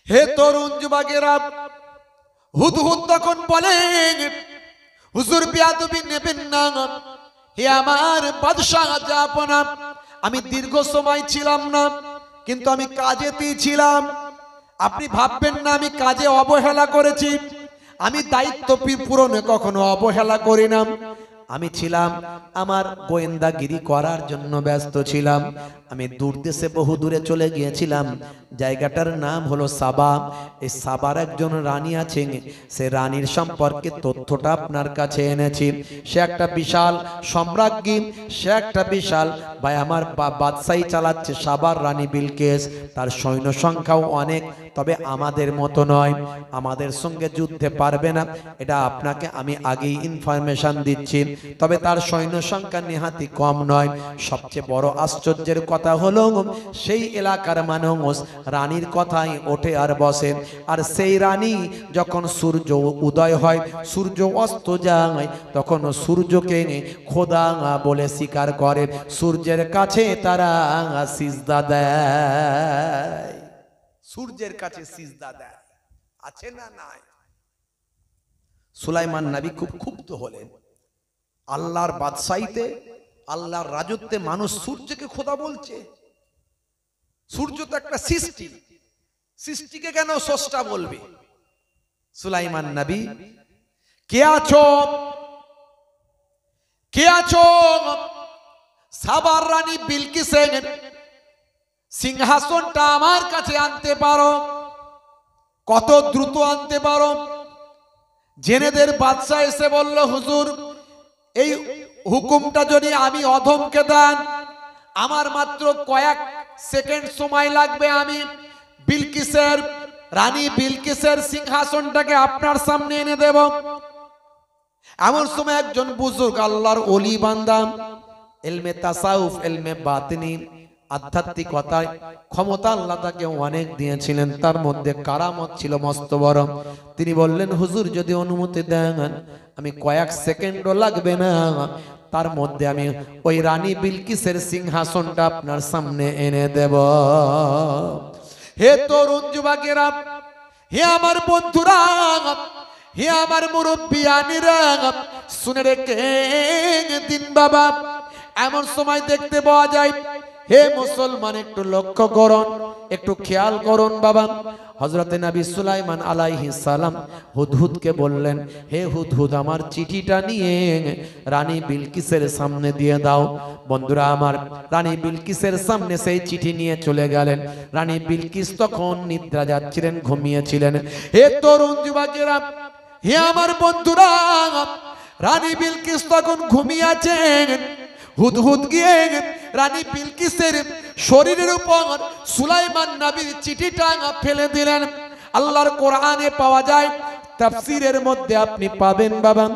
হে তরুণ যুবকেরা, হুদহুদ তখন বলেন, হুজুর বেয়াদবি নেবেন না। হে আমার বাদশাহ জাহাপনা, আমি দীর্ঘ সময় ছিলাম না, কিন্তু আমি কাজেতেই ছিলাম। আপনি ভাববেন না আমি কাজে অবহেলা করেছি। আমি দায়িত্ব পূরণে কখনো অবহেলা করি না। আমি ছিলাম আমার গোয়েন্দাগিরি করার জন্য ব্যস্ত ছিলাম। আমি দূর দেশে বহু দূরে চলে গিয়েছিলাম। জায়গাটার নাম হলো সাবা। এই সাবার একজন রানী আছেন, সে রানীর সম্পর্কে তথ্যটা আপনার কাছে এনেছি। সে একটা বিশাল সম্রাজ্ঞী, সে একটা বিশাল ভাই আমার বাদশাহী চালাচ্ছে। সাবার রানী বিলকিস, তার সৈন্য সংখ্যাও অনেক, তবে আমাদের মতো নয়, আমাদের সঙ্গে যুদ্ধে পারবে না, এটা আপনাকে আমি আগেই ইনফরমেশন দিচ্ছি। তবে তার সৈন্য সংখ্যা নেহাতি কম নয়। সবচেয়ে বড় আশ্চর্যের কথা হলো, সেই এলাকার মানুষ রানীর কথাই ওঠে আর বসে। আর সেই রানী যখন সূর্য উদয় হয়, সূর্য অস্ত যায়, তখন সূর্যকে খোদা বলে স্বীকার করে। সূর্যের কাছে তারা সিজদা দেয়, সূর্যের কাছে সিজদা দেয়। আছে না নাই? সুলাইমান নবী খুব ক্ষুব্ধ হলেন। আল্লাহর বাদশাহীতে, আল্লাহর রাজত্বে মানুষ সূর্যকে খোদা বলছে। সূর্য তো একটা সৃষ্টি, সৃষ্টিকে কেন স্রষ্টা বলবে? সুলাইমান নবী, কে আছো, কে আছো? সাবার রানী বিলকিসের সিংহাসনটা আমার কাছে আনতে পারো, কত দ্রুত আনতে পারো? জেনেদের বাদশা এসে বলল, হুজুর এই হুকুমটা যদি আমি অধমকে দেন, আমার মাত্র কয়েক সেকেন্ড সময় লাগবে, আমি বিলকিসের রানী বিলকিসের সিংহাসনটাকে আপনার সামনে এনে দেব। এমন সময় একজন বুজুর্গ আল্লাহর ওলি বান্দা, ইলমে তাসাউফ, ইলমে বাতিনি, আধ্যাত্মিকতায় ক্ষমতা আল্লাহ তাকে অনেক দিয়েছিলেন, তার মধ্যে কারামত ছিল মস্ত বড়। তিনি বললেন, হুজুর যদি অনুমতি দেন, আমি কয়েক সেকেন্ডও লাগবে না, তার মধ্যে আমি ওই রানী বিলকিসের সিংহাসনটা আপনার সামনে এনে দেব। হে তরুণ যুবকেরা, হে আমার বন্ধুরা, হে আমার মুরব্বিয়ানিরা, শুনে রেখে দিন বাবা। এমন সময় দেখতে পাওয়া যায়, হে মুসলমান একটু লক্ষ্য করুন, একটু খেয়াল করুন বাবা। হযরতে নবী সুলাইমান আলাইহিস সালাম হুদহুদকে বললেন, হে হুদহুদ, আমার চিঠিটা নিয়ে রানী বিলকিসের সামনে দিয়ে দাও। বন্ধুরা আমার, রানী বিলকিসের সামনে সেই চিঠি নিয়ে চলে গেলেন। রানী বিলকিস তখন নিদ্রা যাচ্ছিলেন, ঘুমিয়েছিলেন। হে তরুণ যুবকেরা, হে আমার বন্ধুরা, রানী বিলকিস তখন ঘুমিয়ে আছেন। হুদহুদ গিয়ে রানী বিলকিসের শরীরের উপর সুলাইমান নবীর চিঠিটা ফেলে দিলেন। আল্লাহর কোরআনে পাওয়া যায়, তাফসীরের মধ্যে আপনি পাবেন বাবা।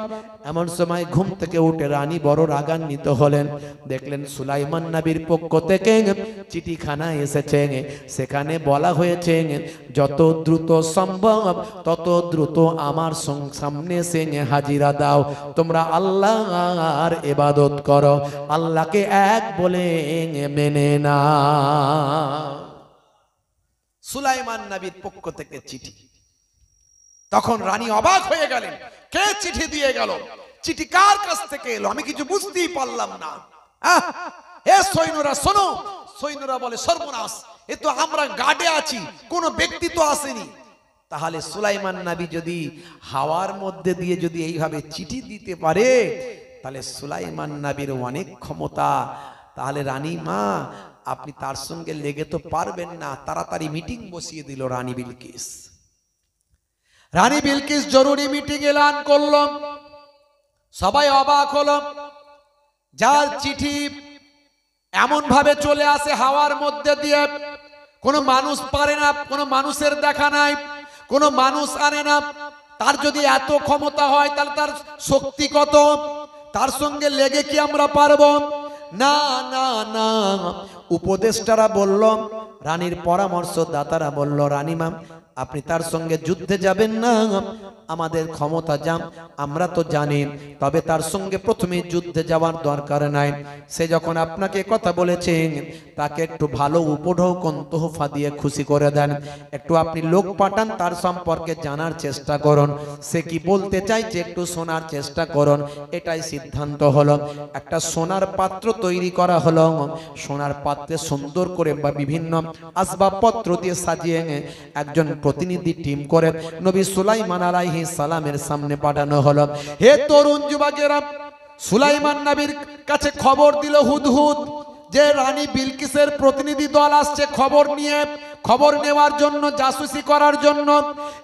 এমন সময় ঘুম থেকে উঠে রানী বড় রাগান্বিত হলেন। দেখলেন সুলাইমান নবীর পক্ষ থেকে চিঠিখানা এসেছে, সেখানে বলা হয়েছে যত দ্রুত সম্ভব তত দ্রুত আমার সামনে এসে হাজিরা দাও। তোমরা আল্লাহর ইবাদত করো, আল্লাহকে এক বলে মেনে না। সুলাইমান নবীর পক্ষ থেকে চিঠি। তখন রানী অবাক হয়ে গেলেন, কে চিঠি দিয়ে গেল? চিঠি কার কাছ থেকে এলো আমি কিছু বুঝতেই পারলাম না। হে সৈন্যরা শোনো। সৈন্যরা বলে সর্বনাশ, এ তো আমরা গার্ডে আছি, কোন ব্যক্তি তো আসেনি। তাহলে সুলাইমান নবী যদি হাওয়ার মধ্যে দিয়ে যদি এইভাবে চিঠি দিতে পারে, তাহলে সুলাইমান নবীর অনেক ক্ষমতা। তাহলে রানী মা আপনি তার সঙ্গে লেগে তো পারবেন না। তাড়াতাড়ি মিটিং বসিয়ে দিল রানী বিলকিস। রানী বিলকিস জরুরি মিটিং এলান করল। সবাই অবাক হলো। যার চিঠি এমন ভাবে চলে আসে হাওয়ার মধ্যে দিয়ে, কোনো মানুষ পারে না, কোনো মানুষের দেখা নাই, কোনো মানুষ আনে না। তার যদি এত ক্ষমতা হয় তাহলে তার শক্তি কত, তার সঙ্গে লেগে কি আমরা পারবো? না না না। উপদেষ্টারা বলল, রানীর পরামর্শদাতারা বলল, রানীমা আপনি তার সঙ্গে যুদ্ধে যাবেন না, আমাদের ক্ষমতা যান আমরা তো জানি, তবে তার সঙ্গে প্রথমে যুদ্ধে যাওয়ার দরকার নাই। সে যখন আপনাকে কথা বলেছেন তাকে একটু ভালো উপঢৌকন তোহফা দিয়ে খুশি করে দেন। একটু আপনি লোক পাঠান, তার সম্পর্কে জানার চেষ্টা করুন, সে কি বলতে চাইছে একটু শোনার চেষ্টা করুন। এটাই সিদ্ধান্ত হলো। একটা সোনার পাত্র তৈরি করা হলো। সোনার পাত্রে সুন্দর করে বা বিভিন্ন আসবাবপত্র দিয়ে সাজিয়ে একজন প্রতিনিধি টিম করে নবী সুলাইমান আলাইহিস সালামের সামনে পাঠানো হলো। হে তরুণ যুবকেরা, সুলাইমান নবীর কাছে খবর দিল হুদহুদ যে রানী বিলকিসের প্রতিনিধি দল আসছে খবর নিয়ে, খবর নেওয়ার জন্য, জাসুসি করার জন্য।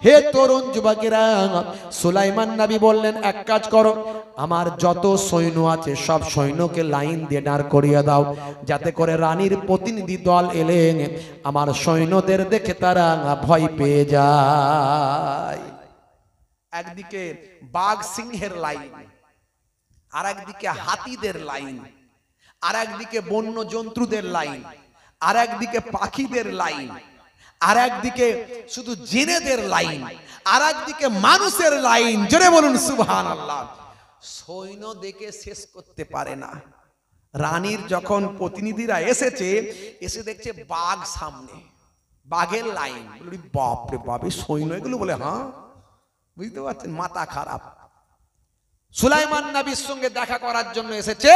হে তরুণ যুবকেরা, সুলাইমান নবী বললেন এক কাজ করো, আমার যত সৈন্য আছে সব সৈন্যকে লাইন দিয়ে দাঁড় করিয়ে দাও, যাতে করে রানীর প্রতিনিধি দল এলে আমার সৈন্যদের দেখে তারা ভয় পেয়ে যায়। একদিকে বাঘ সিংহের লাইন, আর একদিকে হাতিদের লাইন, আর একদিকে বন্য জন্তুদের লাইন, আর একদিকে পাখিদের লাইন, আর একদিকে শুধু জিনেদের লাইন, আর একদিকে মানুষের লাইন। জোরে বলুন সুবহানাল্লাহ। সৈন্য দেখে শেষ করতে পারে না। রানীর যখন প্রতিনিধিরা এসেছে, এসে দেখছে বাঘ সামনে, বাঘের লাইন। বাপরে বাপ, সৈন্য এগুলো বলে? হ্যাঁ, বুঝতে পারছেন, মাথা খারাপ। সুলাইমান নবীর সঙ্গে দেখা করার জন্য এসেছে।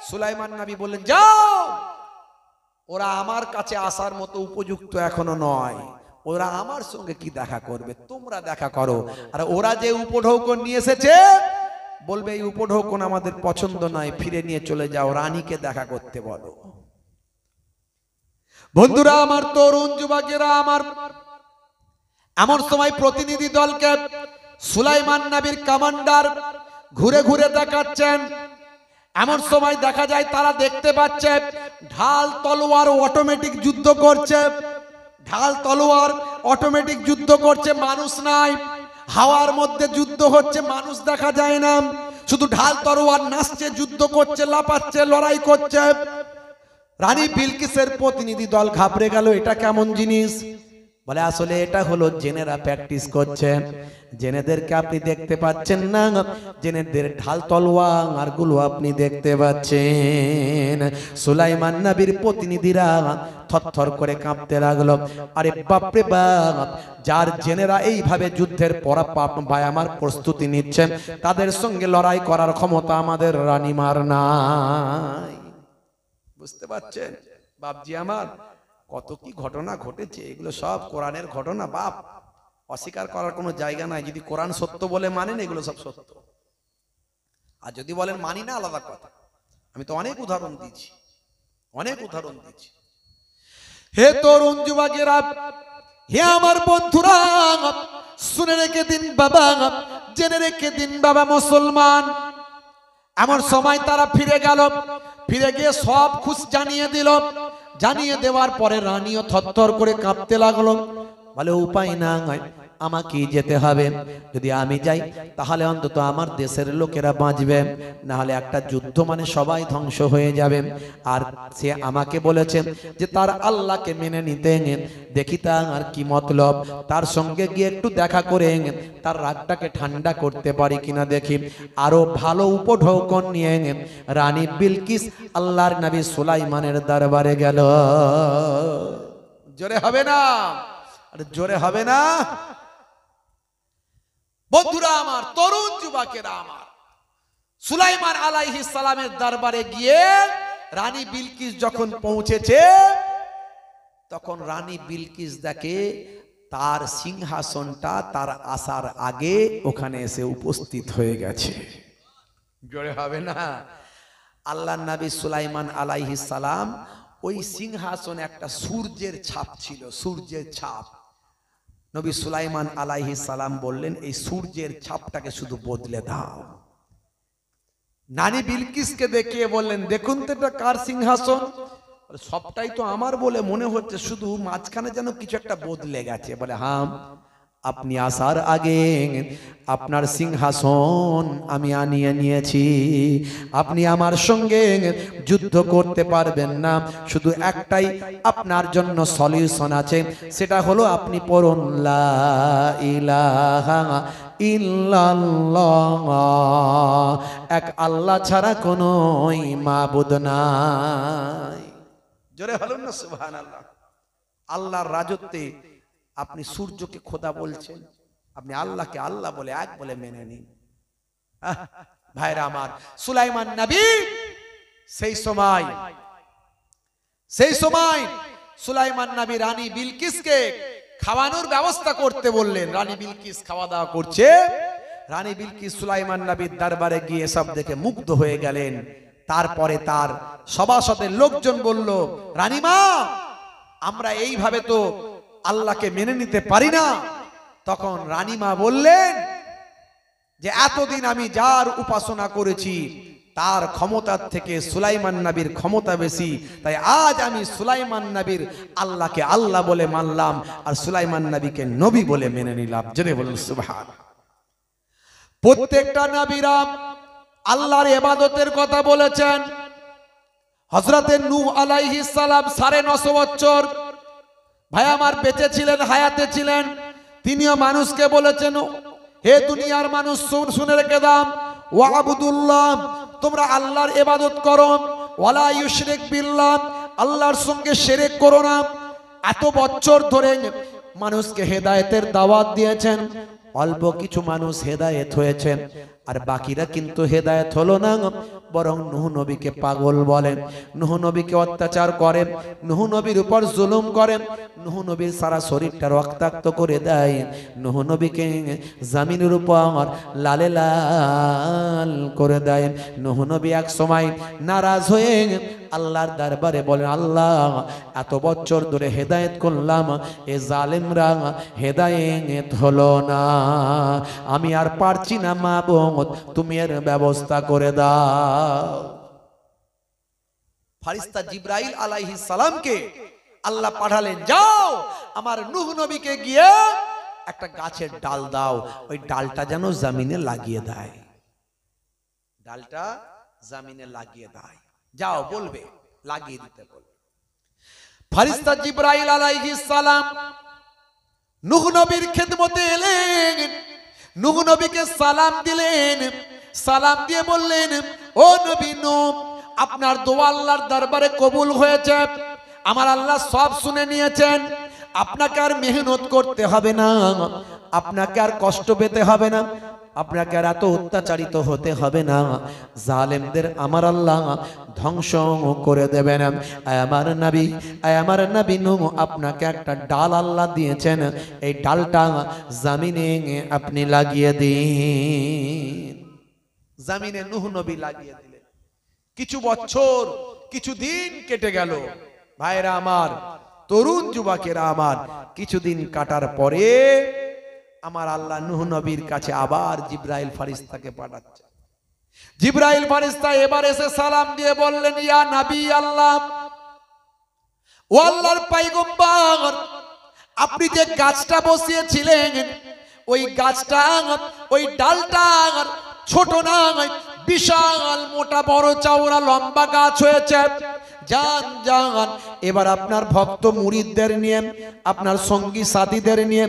সুলাইমান নবী বললেন, যাও, ওরা আমার কাছে আসার মতো উপযুক্ত এখনো নয়, ওরা আমার সঙ্গে কি দেখা করবে, তোমরা দেখা করো। আর ওরা যে উপঢৌকন নিয়ে এসেছে বলবে এই উপঢৌকন আমাদের পছন্দ নয়, ফিরে নিয়ে চলে যাও, রানীকে দেখা করতে বলো। বন্ধুরা আমার, তরুণ যুবকেরা আমার, এমন সময় প্রতিনিধি দলকে সুলাইমান নবীর কমান্ডার ঘুরে ঘুরে দেখাচ্ছেন। এমন সময় দেখা যায় তারা দেখতে পাচ্ছে ঢাল তলোয়ার অটোমেটিক যুদ্ধ করছে, ঢাল তলোয়ার অটোমেটিক যুদ্ধ করছে, মানুষ নাই। হাওয়ার মধ্যে যুদ্ধ হচ্ছে, মানুষ দেখা যায় না, শুধু ঢাল তলোয়ার নাচছে, যুদ্ধ করছে, লাপাচ্ছে, লড়াই করছে। রানী বিলকিসের প্রতিনিধি দল ঘাবড়ে গেল, এটা কেমন জিনিস? বলে আসলে এটা হলো জেনেরা প্র্যাকটিস করছে। জেনেদেরকে আপনি দেখতে পাচ্ছেন না, জেনেদের ঢাল তলোয়ার গুলো আপনি দেখতে পাচ্ছেন। সুলাইমান নবীর প্রতিনিধিরা থরথর করে কাঁপতে লাগলো। আরে বাপরে বাপ, যার জেনেরা এইভাবে যুদ্ধের ভাই আমার প্রস্তুতি নিচ্ছেন, তাদের সঙ্গে লড়াই করার ক্ষমতা আমাদের রানীমার নাই। বুঝতে পারছেন বাপজি আমার? কত কি ঘটনা ঘটেছে, এগুলো সব কোরআনের ঘটনা বাপ, অস্বীকার করার কোনো জায়গা নাই। যদি কোরআন সত্য বলে মানেন, এগুলো সব সত্য। আর যদি বলেন মানি না, আলাদা কথা। আমি তো অনেক উদাহরণ দিচ্ছি, অনেক উদাহরণ দিচ্ছি। হে তরুণ যুবকেরা, হে আমার বন্ধুরা, শুনে রেখে দিন বাবা, জেনে রেখে দিন বাবা মুসলমান। এমন সময় তারা ফিরে গেল, ফিরে গিয়ে সব খুশ জানিয়ে দিল। জানিয়ে দেওয়ার পরে রানীও থরথর করে কাঁপতে লাগলো। বলে উপায় না, আমাকে যেতে হবে। যদি আমি যাই তাহলে অন্তত আমার দেশের লোকেরা বাঁচবে, না হলে একটা যুদ্ধ মানে সবাই ধ্বংস হয়ে যাবে। আর সে আমাকে বলেছে যে তার আল্লাহকে মেনে নিতে, দেখি তার কি মতলব, তার সঙ্গে গিয়ে একটু দেখা করে তার রাগটাকে ঠান্ডা করতে পারি কিনা দেখি। আরো ভালো উপঢৌকন নিয়ে রানী বিলকিস আল্লাহর নবী সুলাইমানের দরবারে গেল। জোরে হবে না? আরে জোরে হবে না? বন্ধুরা আমার, তরুণ যুবকেরা আমার, সুলাইমান আলাইহিস সালামের দরবারে গিয়ে রানী বিলকিস যখন পৌঁছেছে, তখন রানী বিলকিস দেখে তার সিংহাসনটা তার আসার আগে ওখানে এসে উপস্থিত হয়ে গেছে। জোরে হবে না? আল্লাহর নবী সুলাইমান আলাইহিস সালাম ওই সিংহাসনে একটা সূর্যের ছাপ ছিল, সূর্যের ছাপ। নবী সুলাইমান আলাইহিস সালাম বললেন, এই সূর্যের ছাপটাকে শুধু বদলে দাও। রানী বিলকিসকে দেখিয়ে বললেন, দেখুন তো এটা কার সিংহাসন? সবটাই তো আমার বলে মনে হচ্ছে, শুধু মাঝখানে যেন কিছু একটা বদলে গেছে। বলে, হ্যাঁ, আপনি আসার আগে আপনার সিংহাসন আমি আনিয়ে নিয়েছি। আপনি আমার সঙ্গে যুদ্ধ করতে পারবেন না, শুধু একটাই আপনার জন্য সলিউশন আছে, সেটা হলো আপনি পড়ুন লা ইলাহা ইল্লাল্লাহ, এক আল্লাহ ছাড়া কোনো মাবুদ নাই। জোরে বলুন না সুবহানাল্লাহ। আল্লাহর রাজত্বে আপনি সূর্যকে খোদা বলছেন, আপনি আল্লাহকে আল্লাহ বলে এক বলে মেনে নিন। ভাইরা আমার, সুলাইমান নবী সেই সময় সুলাইমান নবী রানী বিলকিসকে খাওয়ানোর ব্যবস্থা করতে বললেন। রানী বিলকিস খাওয়া দাওয়া করছে। রানী বিলকিস সুলাইমান নবীর দরবারে গিয়ে সব দেখে মুগ্ধ হয়ে গেলেন। তারপরে তার সভাসদের লোকজন বলল, রানীমা, আমরা এইভাবে তো আল্লাহকে মেনে নিতে পারি না। তখন রানীমা বললেন যে, এতদিন আমি যার উপাসনা করেছি তার ক্ষমতার থেকে সুলাইমান নবীর ক্ষমতা বেশি, তাই আজ আমি সুলাইমান নবীর আল্লাহকে আল্লাহ বলে মানলাম আর সুলাইমান নবীকে নবী বলে মেনে নিলাম। জেনে বলুন সুবহান। প্রত্যেকটা নবীরা আল্লাহর ইবাদতের কথা বলেছেন। হযরতে নূহ আলাইহিস সালাম 950 বছর ভাই আমার বেঁচে ছিলেন, হায়াতে ছিলেন। তিনিও মানুষকে বলেছেন, হে দুনিয়ার মানুষ, শুনে রেখে দাও, ওয়াবুদুল্লাহ, তোমরা আল্লাহর ইবাদত করো, ওয়ালা ইউশরিক বিল্লাহ, আল্লাহর সঙ্গে শিরক করো না। এত বছর ধরে মানুষকে হেদায়েতের দাওয়াত দিয়েছেন। অল্প কিছু মানুষ হেদায়েত হয়েছে, আর বাকিরা কিন্তু হেদায়েত হলো না, বরং নূহ নবীকে পাগল বলেন, নূহ নবীকে অত্যাচার করেন, নূহ নবীর উপর জুলুম করেন, নূহ নবীর সারা শরীরটা রক্তাক্ত করে দেয়, নূহ নবীকে জমিনের উপর লালে লাল করে দেয়। নূহ নবী এক সময় নারাজ হয়ে আল্লাহর দরবারে বলেন, আল্লাহ, এত বছর ধরে হেদায়েত করলাম, এ জালেমরা হেদায়েত হলো না, আমি আর পারছি না মাবুদ, তুমি এর ব্যবস্থা করে দাও। ফারিস্তা জিবরাইল আলাইহিস সালামকে আল্লাহ পাঠালেন, যাও আমার নূহ নবীকে গিয়ে একটা গাছের ডাল দাও, ওই ডালটা যেন জমিনে লাগিয়ে দেয়, ডালটা জমিনে লাগিয়ে দেয়, যাও বলবে লাগিয়ে দিতে বলবে। ফারিস্তা জিবরাইল আলাইহিস সালাম নূহ নবীর খেদমতে এলেন, নূহ নবীকে সালাম দিলেন, সালাম দিয়ে বললেন, ও নবী নূহ, আপনার দোয়া আল্লাহর দরবারে কবুল হয়েছে, আমার আল্লাহ সব শুনে নিয়েছেন, আপনাকে আর মেহনত করতে হবে না, আপনাকে আর কষ্ট পেতে হবে না, আপনাকে আর এত অত্যাচারিত হতে হবে না, জালেমদের আমার আল্লাহ ধ্বংস করে দেবেন। আমার নবী নূহ, আপনাকে একটা ডাল আল্লাহ দিয়েছেন, এই ডালটা জমিনে আপনি লাগিয়ে দিন। জমিনে নূহ নবী লাগিয়ে দিলেন। কিছু বছর, কিছু দিন কেটে গেল। ভাইরা আমার, তরুণ যুবকেরা আমার, কিছুদিন কাটার পরে আমার আল্লাহ নূহ নবীর কাছে আবার জিবরাইল ফারিস্তাকে পাঠাচ্ছে। জিবরাইল ফারিস্তা এবার এসে সালাম দিয়ে বললেন, ইয়া নবী আল্লাহ, ও আল্লাহর পয়গম্বর, আপনি যে গাছটা বসিয়েছিলেন, ওই গাছটা, ওই ডালটা ছোট না, বিশাল মোটা বড় চওড়া লম্বা গাছ হয়েছে। যান যান, এবার আপনার ভক্ত মুরিদদের নিয়ে, আপনার সঙ্গী সাথীদের নিয়ে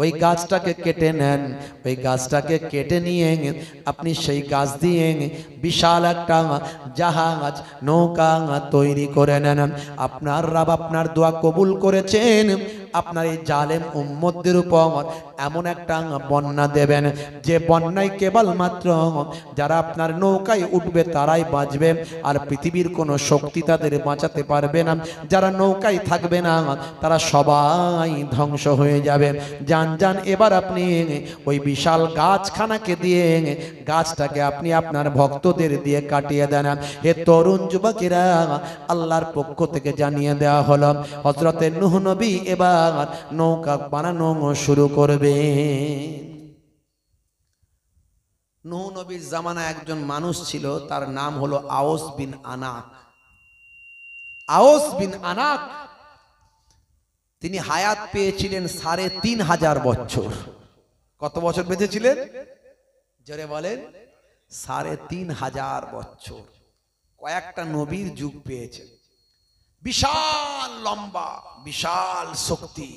ওই গাছটাকে কেটে নেন, ওই গাছটাকে কেটে নিয়ে আপনি সেই গাছ দিয়ে বিশাল একটা জাহাজ, নৌকা তৈরি করে নেন। আপনার রব আপনার দোয়া কবুল করেছেন, আপনার এই জালেম উম্মতদের উপর এমন একটা বন্যা দেবেন যে বন্যায় কেবলমাত্র যারা আপনার নৌকায় উঠবে তারাই বাঁচবে, আর পৃথিবীর কোনো শক্তি তাদের বাঁচাতে পারবে না। যারা নৌকায় থাকবে না তারা সবাই ধ্বংস হয়ে যাবে। যান যান এবার আপনি ওই বিশাল গাছখানাকে দিয়ে গাছটাকে আপনি আপনার ভক্তদের দিয়ে কাটিয়ে দেন। হে তরুণ যুবকেরা, আল্লাহর পক্ষ থেকে জানিয়ে দেওয়া হলো হযরতে নূহ নবী এবার নৌকা বানানো শুরু করবে। নূহ নবীর জামানায় একজন মানুষ ছিল, তার নাম হলো আওস বিন আনাক। আওস বিন আনাক তিনি হায়াত পেয়েছিলেন ৩৫০০ বছর। কত বছর বেঁচেছিলেন? জোরে বলেন। ৩৫০০ বছর। কয়েকটা নবীর যুগ পেয়েছেন। বিশাল লম্বা, বিশাল শক্তি।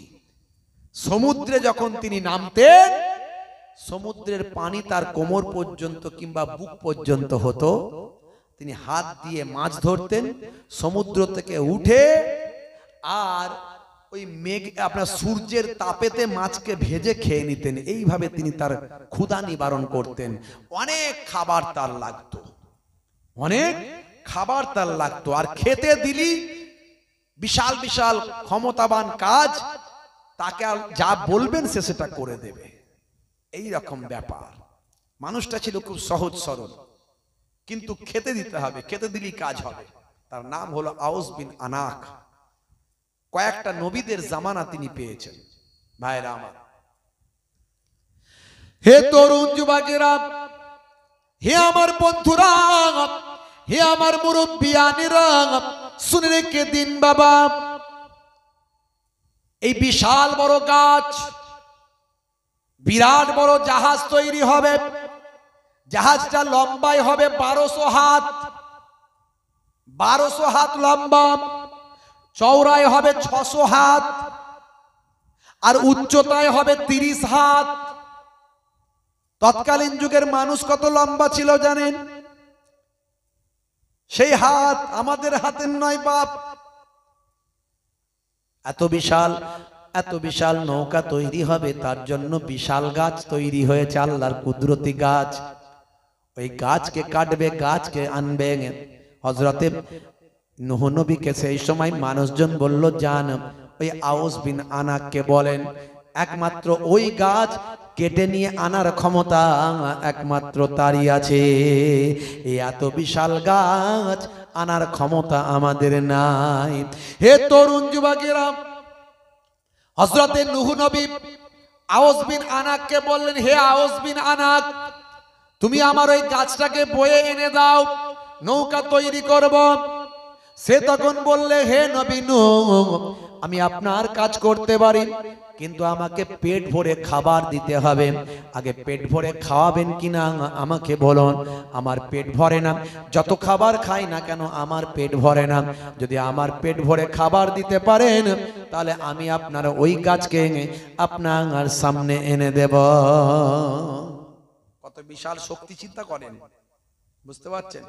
সমুদ্রে যখন তিনি নামতেন, সমুদ্রের পানি তার কোমর পর্যন্ত কিংবা বুক পর্যন্ত হতো। তিনি হাত দিয়ে মাছ ধরতেন, সমুদ্র থেকে উঠে আর ওই মেঘ আপনার সূর্যের তাপেতে মাছকে ভেজে খেয়ে নিতেন। এইভাবে তিনি তার ক্ষুধা নিবারণ করতেন। অনেক খাবার তার লাগতো, অনেক খাবার তার লাগতো। আর খেতে দিলি বিশাল বিশাল ক্ষমতাবান কাজ, তাকে যা বলবেন সে সেটা করে দেবে। এই রকম ব্যাপার। মানুষটা ছিল খুব সহজ সরল, কিন্তু খেতে দিতে হবে, খেতে দিলেই কাজ হবে। তার নাম হলো আওস বিন আনাক। কয়েকটা নবীদের জামানা তিনি পেয়েছেন। ভাইরা আমার, হে তরুণ যুবকেরা, হে আমার বন্ধুরা, হে আমার মুরব্বিয়ানেরা, শুনে রেখে দিন বাবা, এই বিশাল বড় গাছ, বিরাট বড় জাহাজ তৈরি হবে। জাহাজটা লম্বায় হবে ১২০০ হাত, ১২০০ হাত লম্বা, চওড়ায় হবে ৬০০ হাত, আর উচ্চতায় হবে ৩০ হাত। তৎকালীন যুগের মানুষ কত লম্বা ছিল জানেন? সেই হাত আমাদের হাতের নয় বাপ। এত বিশাল, এত বিশাল নৌকা তৈরি হবে, তার জন্য বিশাল গাছ তৈরি হয়েছে, আল্লাহর কুদরতি গাছ। ওই গাছকে কাটবে, গাছকে আনবে। হযরতে নূহ নবীকে সেই সময় মানুষজন বলল, যান ওই আওস বিন আনাককে বলেন, একমাত্র ওই গাছ কেটে নিয়ে আনার ক্ষমতা একমাত্র তারই আছে। এই এত বিশাল গাছ আনার ক্ষমতা আমাদের নাই। হে তরুণ যুবকেরা, হযরতে নূহ নবী আওস বিন আনাককে বললেন, হে আওস বিন আনাক, তুমি আমার ওই গাছটাকে বয়ে এনে দাও, নৌকা তৈরি করব। সে তখন বললে, হে নবী নূহ, আমি আপনার কাজ করতে পারি, কিন্তু আমাকে পেট ভরে খাবার দিতে হবে। আগে পেট ভরে খাওয়াবেন কিনা আমাকে বলুন। আমার পেট ভরে না, যত খাবার খাই না কেন আমার পেট ভরে না। যদি আমার পেট ভরে খাবার দিতে পারেন, তাহলে আমি আপনার ওই গাছকে আপনার সামনে এনে দেব। কত বিশাল শক্তি চিন্তা করেন, বুঝতে পারছেন?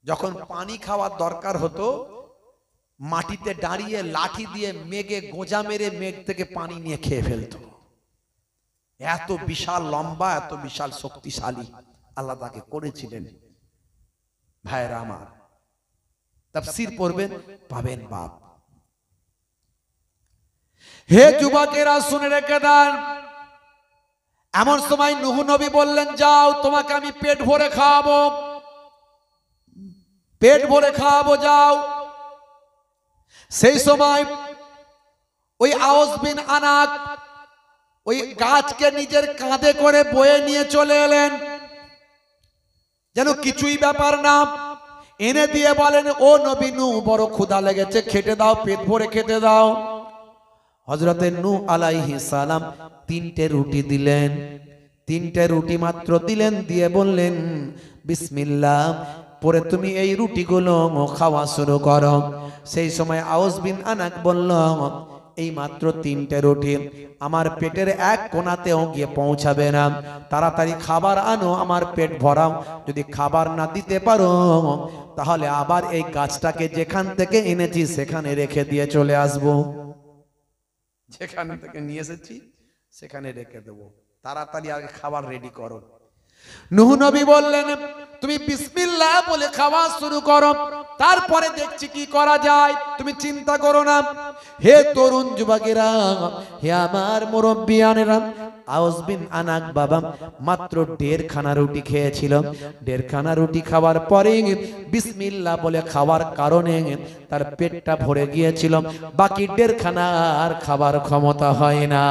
যখন পানি খাওয়ার দরকার হতো, মাটিতে দাঁড়িয়ে লাঠি দিয়ে মেঘে গোঁজা মেরে মেঘ থেকে পানি নিয়ে খেয়ে ফেলতো। এত বিশাল লম্বা, এত বিশাল শক্তিশালী আল্লাহ তাকে করেছিলেন। ভাইরা আমার, তাফসীর পড়বেন, পাবেন বাপ। হে যুবকেরা, শুনে রেখে দেন, এমন সময় নূহ নবী বললেন, যাও, তোমাকে আমি পেট ভরে খাওয়াবো, পেট ভরে খাওয়াবো, যাও। সেই সময় ওই আওস বিন আনাক ওই গাছকে নিজের কাঁধে করে বয়ে নিয়ে চলে এলেন, যেন কিছুই ব্যাপার না। এনে দিয়ে বলেন, ও নবী নূহ, বড় ক্ষুধা লেগেছে, খেতে দাও, পেট ভরে খেতে দাও। হযরতে নূহ আলাইহিস সালাম ৩টে রুটি দিলেন, ৩টে রুটি মাত্র দিলেন, দিয়ে বললেন, বিসমিল্লাহ পরে তুমি এই রুটিগুলো খাওয়া শুরু করো। সেই সময় আওস বিন আনাক বলল, এই মাত্র ৩টে রুটি আমার পেটের এক কোণাতেও গিয়ে পৌঁছাবে না, তাড়াতাড়ি খাবার আনো, আমার পেট ভরাও। যদি খাবার না দিতে পারো, তাহলে আবার এই গাছটাকে যেখান থেকে এনেছি সেখানে রেখে দিয়ে চলে আসবো। যেখান থেকে নিয়ে এসেছি সেখানে রেখে দেবো, তাড়াতাড়ি আগে খাবার রেডি করো। নূহ নবী বললেন তুমি বিসমিল্লাহ বলে খাওয়া শুরু করো, তারপরে দেখছি কি করা যায়, তুমি চিন্তা করো না। হে তরুণ যুবকেরা, হে আমার মুরব্বিয়ানেরা, আউস বিন আনাক বাবা মাত্র 1.5 খানা রুটি খেয়েছিল। 1.5 খানা রুটি খাওয়ার পরে বিসমিল্লাহ বলে খাওয়ার কারণে তার পেটটা ভরে গিয়েছিল, বাকি 1.5 খানা আর খাবার ক্ষমতা হয় না।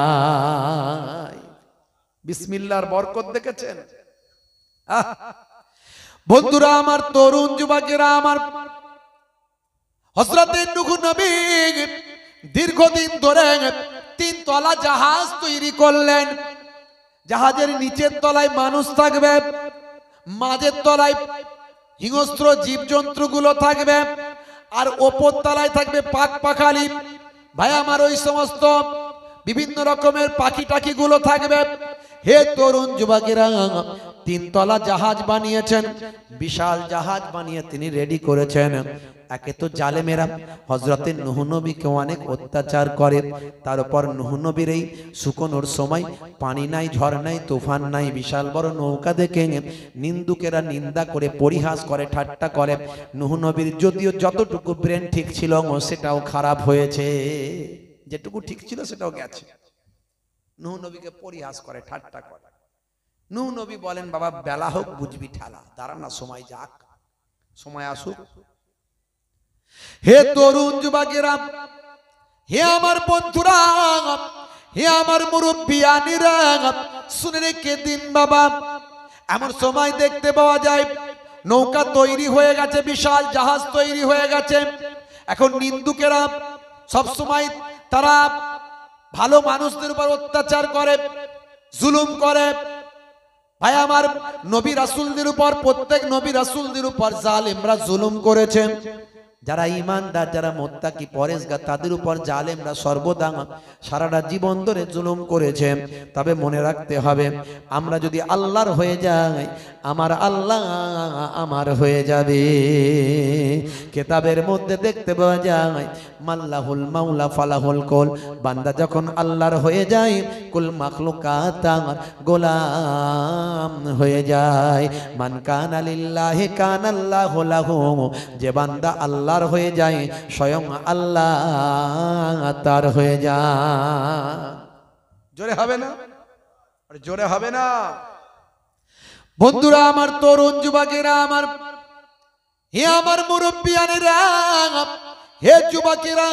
বিসমিল্লাহর বরকত দেখেছেন? বন্ধুরা আমার, তরুণ যুবকেরা আমার, হযরতে নূহ নবী দীর্ঘদিন ধরে 3 তলা জাহাজ তৈরি করলেন। জাহাজের নিচের তলায় মানুষ থাকবে, মাঝের তলায় হিংস্র জীবজন্তুগুলো থাকবে, আর ওপর তলায় থাকবে পাক পাখালি। ভাই আমার, ওই সমস্ত বিভিন্ন রকমের পাখি টাকিগুলো থাকবে। হে তরুণ যুবকেরা, 3 তলা জাহাজ বানিয়েছেন, বিশাল জাহাজ বানিয়ে তিনি রেডি করেছেন। একে তো জালেমেরা হযরতে নূহ নবীকে অনেক অত্যাচার করে, তার উপর নূহ নবীর এই শুকনোর সময় পানি নাই, ঝড় নাই, তুফান নাই, বিশাল বড় নৌকা দেখে নিন্দুকেরা নিন্দা করে, পরিহাস করে, ঠাট্টা করে। নূহ নবীর যদিও যতটুকু ব্রেন ঠিক ছিল সেটাও খারাপ হয়েছে, যেটুকু ঠিক ছিল সেটাও গেছে। নূহ নবীকে পরিহাস করে, ঠাট্টা করে। নূহ নবী বলেন বাবা বেলা হোক বুঝবি ঠেলা, দাঁড়া না, সময় যাক, সময় আসুক। হে তরুণ যুবকেরা, হে আমার বন্ধুরা, হে আমার মুরব্বিয়ানিরা, শুনে রেখে দিন বাবা। এমন সময় দেখতে পাওয়া যায় নৌকা তৈরি হয়ে গেছে, বিশাল জাহাজ তৈরি হয়ে গেছে। এখন নিন্দুকেরা সব সময় তারা ভালো মানুষদের উপর অত্যাচার করে, জুলুম করে। ভাই আমার, নবী রাসূলদের উপর, প্রত্যেক নবী রাসূলদের উপর জালেমরা জুলুম করেছে। যারা ঈমানদার, যারা মুত্তাকি পরেজগার, তাদের উপর জালেমরা সর্বদা সারাটা জীবন ধরে জুলুম করেছে। তবে মনে রাখতে হবে, আমরা যদি আল্লাহর হয়ে যাই, আমার আল্লাহ আমার হয়ে যাবে। কিতাবের মধ্যে দেখতে পাওয়া যায় মাল্লাহুল মাওলা ফালাহুল কুল, বান্দা যখন আল্লাহর হয়ে যায় কুল মাখলুকাত গোলাম হয়ে যায়। মান কানা লিল্লাহি কানাল্লাহু লাহু, যে বান্দা আল্লাহর হয়ে যায় স্বয়ং আল্লাহ তার হয়ে যায়। জোরে হবে না? জোরে হবে না? বন্ধুরা আমার, তরুণ যুবকেরা আমার, হে আমার মুরব্বিয়ানেরা, হে যুবকেরা,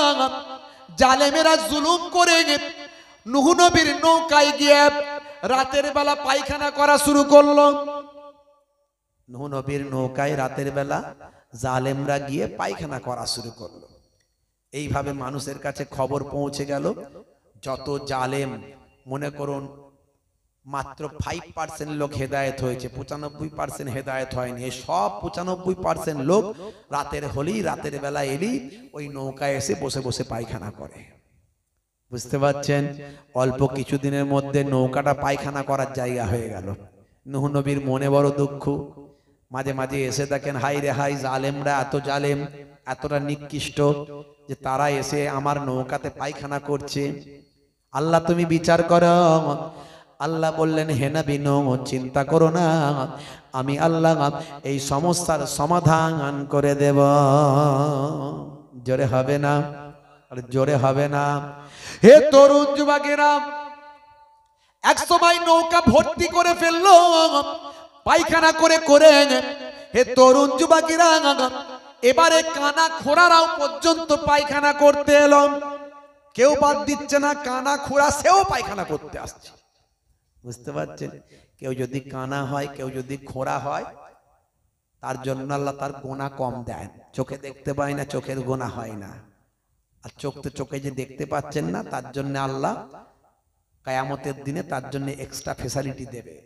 জালেমেরা জুলুম করে নূহ নবীর নৌকায় গিয়ে রাতের বেলা পায়খানা করা শুরু করলো। নূহ নবীর নৌকায় রাতের বেলা জালেমরা গিয়ে পায়খানা করা শুরু করলো। এইভাবে মানুষের কাছে খবর পৌঁছে গেল। যত জালেম, মনে করুন মাত্র 5% লোক হেদায়েত হয়েছে, 95% হেদায়েত হয়নি। এই সব 95% লোক রাতের হলেই, রাতের বেলা এলি ওই নৌকায় এসে বসে বসে পায়খানা করে। বুঝতে পারছেন? অল্প কিছুদিনের মধ্যে নৌকাটা পায়খানা করার জায়গা হয়ে গেল। নূহ নবীর মনে বড় দুঃখ। মাঝে মাঝে এসে দেখেন, হাই রে হাই, জালেমরা এত জালেম, এতটা নিকৃষ্ট যে তারা এসে আমার নৌকাতে পায়খানা করছে। আল্লাহ তুমি বিচার করো। আল্লাহ বললেন, হে নবী নূহ, চিন্তা করো না, আমি আল্লাহ এই সমস্যার সমাধান করে দেব। জোরে হবে না? আর জোরে হবে না? হে তরুণ যুবকেরা, এক সময় নৌকা ভর্তি করে ফেললো পায়খানা করে করে। হে তরুণ যুবকেরা, এবারে কানা খোড়ারাও পর্যন্ত পায়খানা করতে এলো। কেউ বাদ দিচ্ছে না, কানা খোড়া সেও পায়খানা করতে আসছে। বুঝতে পারছেন? কেউ যদি কানা হয়, কেউ যদি খোড়া হয়, তার জন্য আল্লাহ তার গোনা কম দেন। চোখে দেখতে পায় না, চোখের গোনা হয় না। আর চোখে যে দেখতে পাচ্ছেন না, তার জন্য আল্লাহ কিয়ামতের দিনে তার জন্য এক্সট্রা ফ্যাসিলিটি দেবে।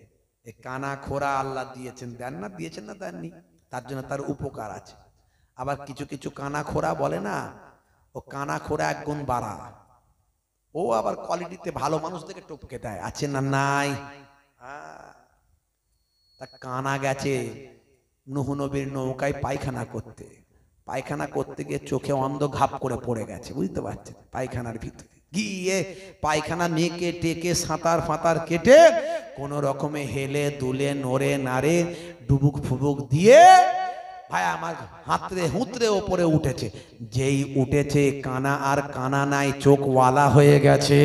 এই কানা খোড়া আল্লাহ দিয়েছেন, দেন না? দিয়েছেন না দেননি? তার জন্য তার উপকার আছে। আবার কিছু কিছু কানা খোড়া বলে না, ও কানা খোড়া 1 গুণ বাড়া, ও আবার কোয়ালিটিতে ভালো মানুষ থেকে টপকে দেয়। আছে না? নাই। তা কানা গেছে নূহ নবীর নৌকায় পায়খানা করতে। পায়খানা করতে গিয়ে চোখে অন্ধ ঘাপ করে পড়ে গেছে। বুঝতে পারছেন? পায়খানার ভিতরে গিয়ে পায়খানা মেকে টেকে সাঁতার ফাঁতার কেটে কোন রকমে হেলে দুলে নড়ে নাড়ে ডুবুক ফুবুক দিয়ে ভাই আমার হাতরে হুতরে ওপরে উঠেছে। যেই উঠেছে কানা আর কানা নাই, চোখওয়ালা হয়ে গেছে।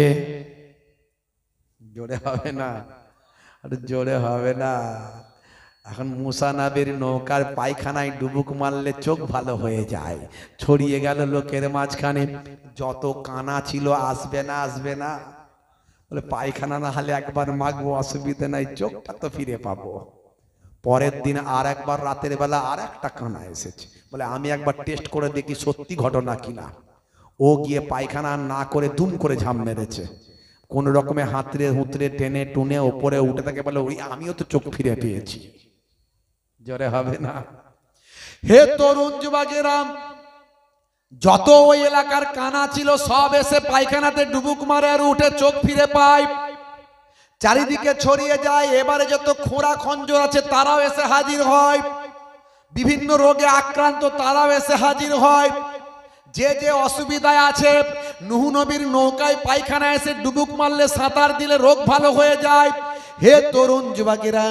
জোরে হবে না, আরে জোরে হবে না। এখন মুসা নবীর নৌকার পায়খানায় ডুবুক মারলে চোখ ভালো হয়ে যায়, ছড়িয়ে গেল লোকের মাঝখানে। যত কানা ছিল আসবে না, আসবে না বলে পায়খানা না হলে একবার মাগবো, অসুবিধা নাই, চোখটা তো ফিরে পাবো। পরের দিন আর একবার রাতের বেলা আর একটা কানা এসেছে, বলে আমি একবার টেস্ট করে দেখি সত্যি ঘটনা কিনা। ও গিয়ে পায়খানা না করে দুম করে ঝাম মেরেছে, কোন রকমে হাতরে হুতরে টেনে টুনে ওপরে উঠে থাকে, বলে ওই আমিও তো চোখ ফিরে পেয়েছি। জোরে হবে না। হে তরুণ যুবকেরা, যত ওই এলাকার কানা ছিল সব এসে পায়খানাতে ডুবুক মারে আর উঠে চোখ ফিরে পায়, চারিদিকে ছড়িয়ে যায়। এবারে যত খোঁড়া খঞ্জর আছে তারাও এসে হাজির হয়, বিভিন্ন রোগে আক্রান্ত তারাও এসে হাজির হয়। যে যে অসুবিধায় আছে, নূহ নবীর নৌকায় পায়খানা এসে ডুবুক মারলে সাঁতার দিলে রোগ ভালো হয়ে যায়। হে তরুণ যুবকেরা,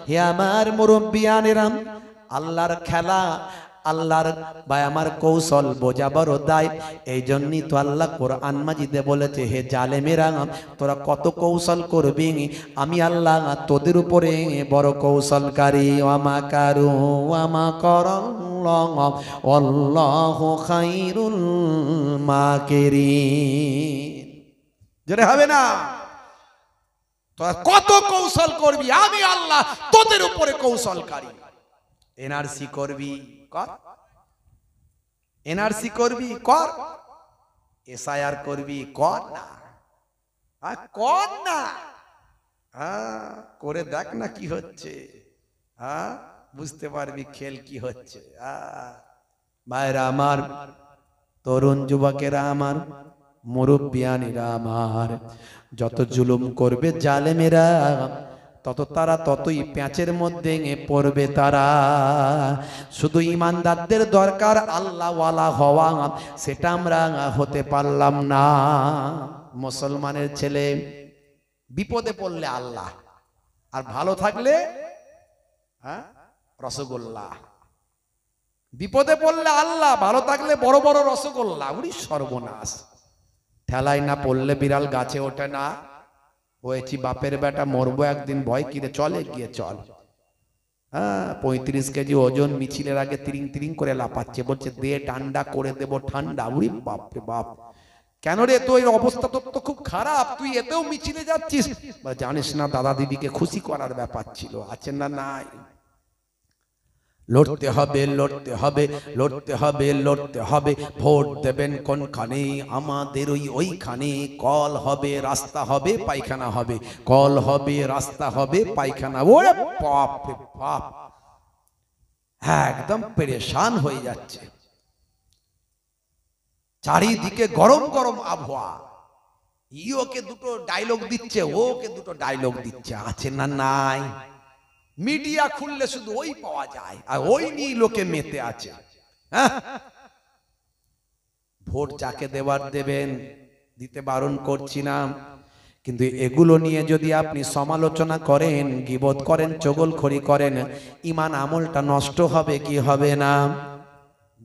হে আমার মুরব্বিয়ানেরা, আল্লাহর খেলা, আল্লাহর ভাই আমার কৌশল বোঝা বড় দায়। এই জন্যই তো আল্লাহ কোরআন মাজিদে বলেছে, হে জালেমেরা তোরা কত কৌশল করবি, আমি আল্লাহ তোদের উপরে বড় কৌশলকারী। ওয়ামা কারু ওয়ামা করল্লাহ আল্লাহু খায়রুল মাকিরিন। জোরে হবে না। তোরা কত কৌশল করবি, আমি আল্লাহ তোদের উপরে কৌশলকারী। এনআরসি করবি কর, এনআরসি করবি কর, এসআইআর করবি কর না, কর না, করে দেখ না কি হচ্ছে, বুঝতে পারবি খেল কি হচ্ছে। ভাইরা আমার, তরুণ যুবকেরা আমার, মুরব্বিয়ানিরা আমার, যত জুলুম করবে জালেমেরা তত তারা ততই প্যাঁচের মধ্যে পড়বে তারা। শুধু ইমানদারদের দরকার আল্লাহ ওয়ালা হওয়া, সেটা আমরা হতে পারলাম না। মুসলমানের ছেলে বিপদে পড়লে আল্লাহ, আর ভালো থাকলে রসগোল্লা। বিপদে পড়লে আল্লাহ, ভালো থাকলে বড় বড় রসগোল্লা। উনি সর্বনাশ। ঠেলায় না পড়লে বিড়াল গাছে ওঠে না। হয়েছি বাপের বেটা, মরবো একদিন, ভয় কিরে চলে গিয়ে চল। 35 কেজি ওজন, মিছিলের আগে তিরিং তিরিং করে লাপাচ্ছে, বলছে দে ঠান্ডা করে দেব ঠান্ডা। উড়ি বাপরে বাপ, কেন রে তোর অবস্থা তো খুব খারাপ, তুই এতেও মিছিলে যাচ্ছিস? জানিস না দাদা দিদিকে খুশি করার ব্যাপার ছিল, আছেন না নাই? লড়তে হবে, লড়তে হবে, লড়তে হবে, লড়তে হবে। ভোট দেবেন কোনখানে? আমাদের ওইখানে। কল হবে, রাস্তা হবে, পায়খানা হবে, কল হবে, রাস্তা হবে, পায়খানা। ওরে বাপ রে বাপ, হ্যাঁ একদম পেরেশান হয়ে যাচ্ছে। চারিদিকে গরম গরম আবহাওয়া। ওকে দুটো ডায়লগ দিচ্ছে, ওকে দুটো ডায়লগ দিচ্ছে, আছে না নাই? মিডিয়া খুললে শুধু ওই পাওয়া যায়, আর ওই নিয়ে লোকে মেতে আছে। ভোট যাকে দেবার দেবেন, দিতে বারণ করছি না, কিন্তু এগুলো নিয়ে যদি আপনি সমালোচনা করেন, গীবত করেন, চগলখড়ি করেন, ঈমান আমলটা নষ্ট হবে কি হবে না?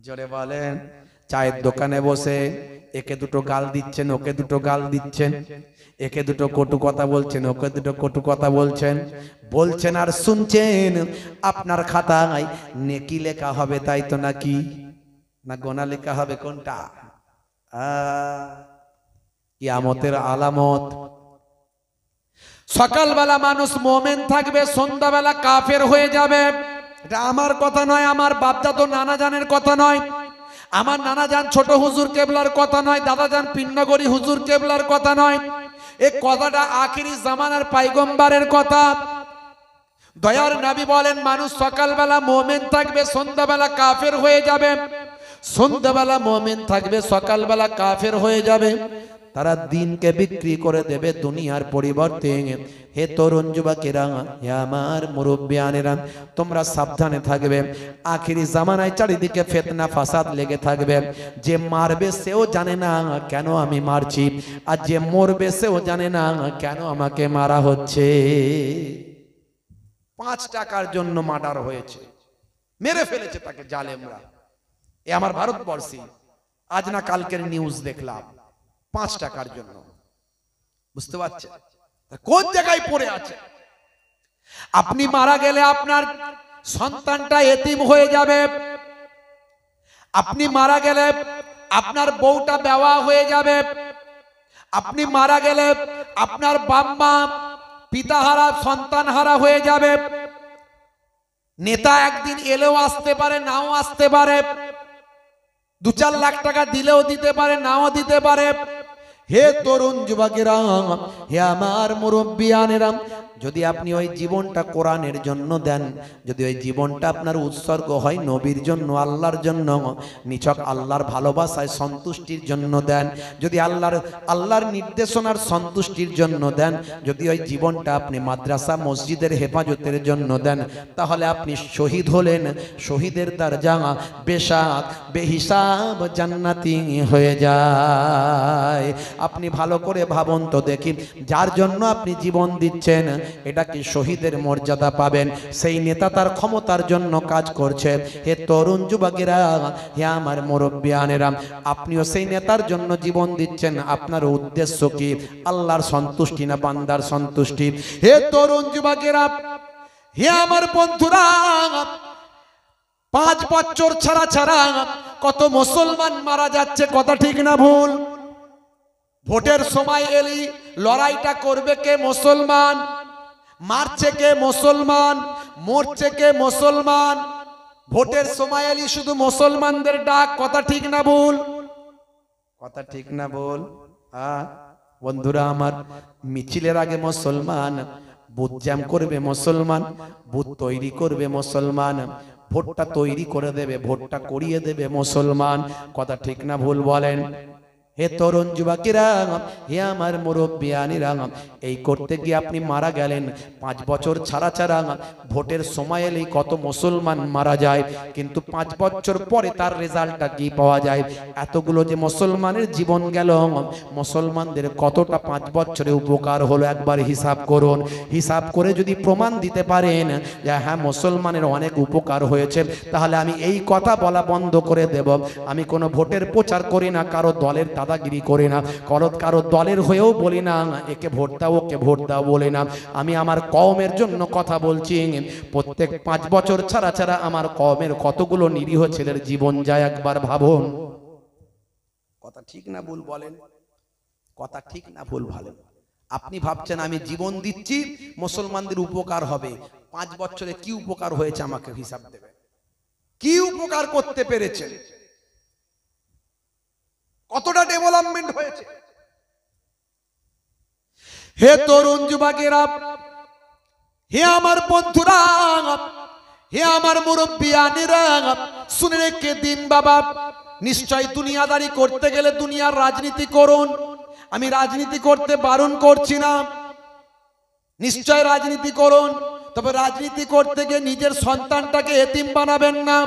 জোরে বলেন। চায়ের দোকানে বসে একে দুটো গাল দিচ্ছেন, ওকে দুটো গাল দিচ্ছেন, একে দুটো কটু কথা বলছেন, ওকে দুটো কটু কথা বলছেন, বলছেন আর শুনছেন। আপনার খাতায় নেকি লেখা হবে, তাই তো নাকি? না গোনা লেখা হবে? কোনটা? কিয়ামতের আলামত। সকালবেলা মানুষ মোমেন থাকবে, সন্ধ্যাবেলা কাফের হয়ে যাবে। এটা আমার কথা নয়, আমার বাপদাদা নানা জানের কথা নয়, আমার নানা জান ছোট হুজুর কেবলার কথা নয়, দাদা জান পিন্নগরী হুজুর কেবলার কথা নয়। এই কথাটা আখিরি জামানার পয়গম্বরের কথা। দয়ার নবী বলেন, মানুষ সকালবেলা মুমিন থাকবে, সন্ধ্যাবেলা কাফের হয়ে যাবে। সন্ধ্যাবেলা মুমিন থাকবে, সকালবেলা কাফের হয়ে যাবে। তারা দিনকে বিক্রি করে দেবে দুনিয়ার পরিবর্তে। হে তরুণ যুবকেরা, হে আমার মুরব্বিয়ানেরা, তোমরা সাবধানে থাকবে। আখিরি জামানায় চারিদিকে ফিতনা ফাসাদ লেগে থাকবে। যে মারবে সেও জানে না কেন আমি মারছি, আর যে মরবে সেও জানে না কেন আমাকে মারা হচ্ছে। 5 টাকার জন্য মার্ডার হয়েছে, মেরে ফেলেছে তাকে জালেমরা। এ আমার ভারতবর্ষে আজ না কালকের নিউজ দেখলাম, 5 টাকার জন্য। বুঝতে পারছেন কোন জায়গায় পড়ে আছে? আপনি মারা গেলে আপনার সন্তানটা এতিম হয়ে যাবে। আপনি মারা গেলে আপনার বউটা বেওয়া হয়ে যাবে। আপনি মারা গেলে আপনার বাম্মা পিতাহারা সন্তানহারা হয়ে যাবে। নেতা একদিন এলেও আসতে পারে, নাও আসতে পারে। 2-4 লাখ টাকা দিলেও দিতে পারে, নাও দিতে পারে। হে তরুণ যুবকেরা, হে আমার মুরব্বিয়ানেরা, যদি আপনি ওই জীবনটা কোরআনের জন্য দেন, যদি ওই জীবনটা আপনার উৎসর্গ হয় নবীর জন্য, আল্লাহর জন্য, নিছক আল্লাহর ভালোবাসায় সন্তুষ্টির জন্য দেন, যদি আল্লাহর নির্দেশনার সন্তুষ্টির জন্য দেন, যদি ওই জীবনটা আপনি মাদ্রাসা মসজিদের হেফাজতের জন্য দেন, তাহলে আপনি শহীদ হলেন। শহীদের দরজা বেশাক বেহিসাব জান্নাতি হয়ে যায়। আপনি ভালো করে ভাবুন তো দেখি, যার জন্য আপনি জীবন দিচ্ছেন এটা কি শহীদের মর্যাদা পাবেন? সেই নেতা তার ক্ষমতার জন্য কাজ করছে। হে তরুণ যুবকেরা, হে আমার মুরব্বিয়ানেরা, আপনিও সেই নেতার জন্য জীবন দিচ্ছেন। আপনার উদ্দেশ্য কি? আল্লাহর সন্তুষ্টি না বান্দার সন্তুষ্টি? হে তরুণ যুবকেরা, হে আমার বন্ধুরা, 5 বছর ছাড়া ছাড়া কত মুসলমান মারা যাচ্ছে, কথা ঠিক না ভুল? ভোটের সময় এলি লড়াইটা করবে কে? মুসলমান। মারছে কে? মুসলমান। মরছে কে? মুসলমান। ভোটের সময় এলি শুধু মুসলমানদের ডাক, কথা ঠিক না ভুল? কথা ঠিক না ভুল? বন্ধুরা আমার, মিছিলের আগে মুসলমান, বুথ জ্যাম করবে মুসলমান, বুথ তৈরি করবে মুসলমান, ভোটটা তৈরি করে দেবে, ভোটটা করিয়ে দেবে মুসলমান, কথা ঠিক না ভুল বলেন? হে তরুণ যুবকেরা, হে আমার মুরব্বিয়ানেরা, এই করতে গিয়ে আপনি মারা গেলেন। 5 বছর ছাড়া ছাড়া ভোটের সময় এলেই কত মুসলমান মারা যায়, কিন্তু 5 বছর পরে তার রেজাল্টটা কি পাওয়া যায়? এতগুলো যে মুসলমানের জীবন গেল, মুসলমানদের কতটা 5 বছরে উপকার হলো একবার হিসাব করুন। হিসাব করে যদি প্রমাণ দিতে পারেন যে হ্যাঁ মুসলমানের অনেক উপকার হয়েছে, তাহলে আমি এই কথা বলা বন্ধ করে দেব। আমি কোনো ভোটের প্রচার করি না, কারো দলের দাদাগিরি করি না, কারো দলের হয়েও বলি না একে ভোট দাও ওকে ভোট দাও বলে না। আমি আমার কওমের জন্য কথা বলছি। প্রত্যেক 5 বছর ছাড়া ছাড়া আমার কওমের কতগুলো নিরীহ ছেলের জীবন যায় একবার ভাবুন। কথা ঠিক না ভুল বলেন? কথা ঠিক না ভুল বলেন? আপনি ভাবছেন আমি জীবন দিচ্ছি মুসলমানদের উপকার হবে, 5 বছরে কি উপকার হয়েছে আমাকে হিসাব দেবে। কি উপকার করতে পেরেছেন? কতটা ডেভেলপমেন্ট হয়েছে? হে তরুণ যুবকেরা, হে আমার বন্ধুরা, হে আমার মুরব্বিয়ানেরা, শুনে রেখে দিন বাবা, নিশ্চয় দুনিয়াদারি করতে গেলে দুনিয়ার রাজনীতি করুন। আমি রাজনীতি করতে বারণ করছি না, নিশ্চয় রাজনীতি করুন, তবে রাজনীতি করতে গিয়ে নিজের সন্তানটাকে এতিম বানাবেন না।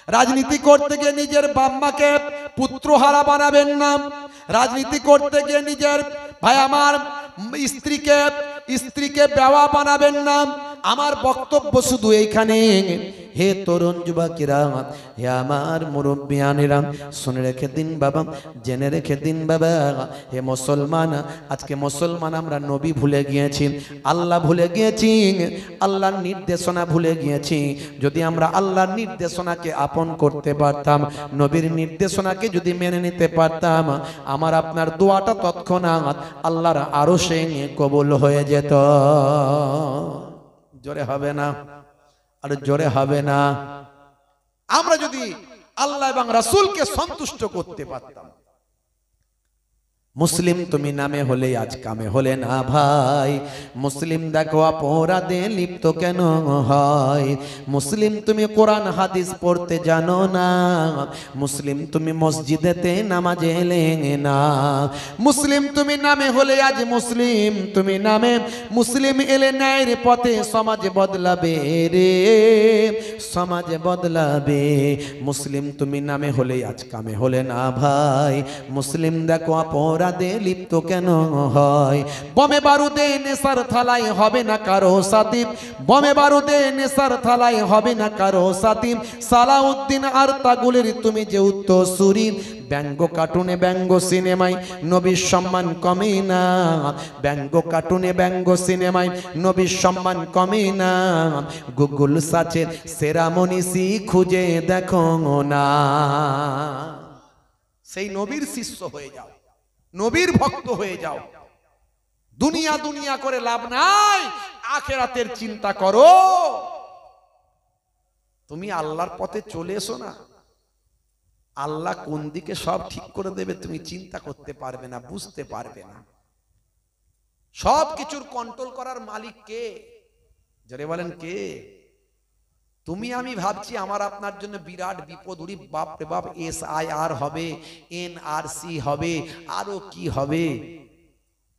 রাজনীতি করতে গিয়ে নিজের বাম্মাকে পুত্রহারা বানাবেন না। রাজনীতি করতে গিয়ে নিজের ভাই আমার স্ত্রীকে বেওয়া বানাবেন না। আমার বক্তব্য শুধু এইখানে। হে তরুণ যুবকেরা, হে আমার মুরব্বিয়ানেরা, শুনে রেখে দিন বাবা, জেনে রেখে দিন বাবা। হে মুসলমান, আজকে মুসলমান আমরা নবী ভুলে গিয়েছি, আল্লাহ ভুলে গিয়েছি, আল্লাহর নির্দেশনা ভুলে গিয়েছি। যদি আমরা আল্লাহর নির্দেশনাকে আপন করতে পারতাম, নবীর নির্দেশনাকে যদি মেনে নিতে পারতাম, আমার আপনার দোয়াটা তৎক্ষণাৎ আল্লাহর আরশে কবুল হয়ে যেত। জোরে হবে না? আর জোরে হবে না? আমরা যদি আল্লাহ এবং রাসূলকে সন্তুষ্ট করতে পারতাম, মুসলিম তুমি নামে হলে আজ কামে হলে না ভাই, মুসলিম দেখো অপরাধে লিপ্ত কেন হয়, মুসলিম তুমি কোরআন হাদিস পড়তে জানো না, মুসলিম তুমি মসজিদেতে নামাজে এলে না, মুসলিম তুমি নামে হলে আজ মুসলিম তুমি নামে, মুসলিম এলে ন্যায়ের পথে সমাজ বদলাবে রে, সমাজ বদলাবে। মুসলিম তুমি নামে হলে আজ কামে হলে না ভাই, মুসলিম দেখো অপরাধে লিপ্ত কেন হয়, বমে বারুদে নেশার থালায় হবে না কারো সাথী, বমে বারুদে নেশার থালায় হবে না কারো সাথী, সালাউদ্দিন আর তাগুলের তুমি যে উত্তরসূরি, ব্যঙ্গ কার্টুনে ব্যঙ্গ সিনেমায় নবীর সম্মান কমে না, ব্যঙ্গ কার্টুনে ব্যঙ্গ সিনেমায় নবীর সম্মান কমে না, গুগল সার্চের সেরা মনীষী খুঁজে দেখো না, সেই নবীর শিষ্য হয়ে যাও, নবীর ভক্ত হয়ে যাও। দুনিয়া দুনিয়া করে লাভ নাই, আখিরাতের চিন্তা করো। তুমি আল্লাহর পথে চলে এসো না, আল্লাহ কোন দিকে সব ঠিক করে দেবে তুমি চিন্তা করতে পারবে না, বুঝতে পারবে না। সব কিছুর কন্ট্রোল করার মালিক কে? যারা বলেন কে? তুমি আমি ভাবছি আমার আপনার জন্য বিরাট বিপদ, উড়ি বাপ রে বাপ, SIR হবে, NRC হবে, আরো কি হবে।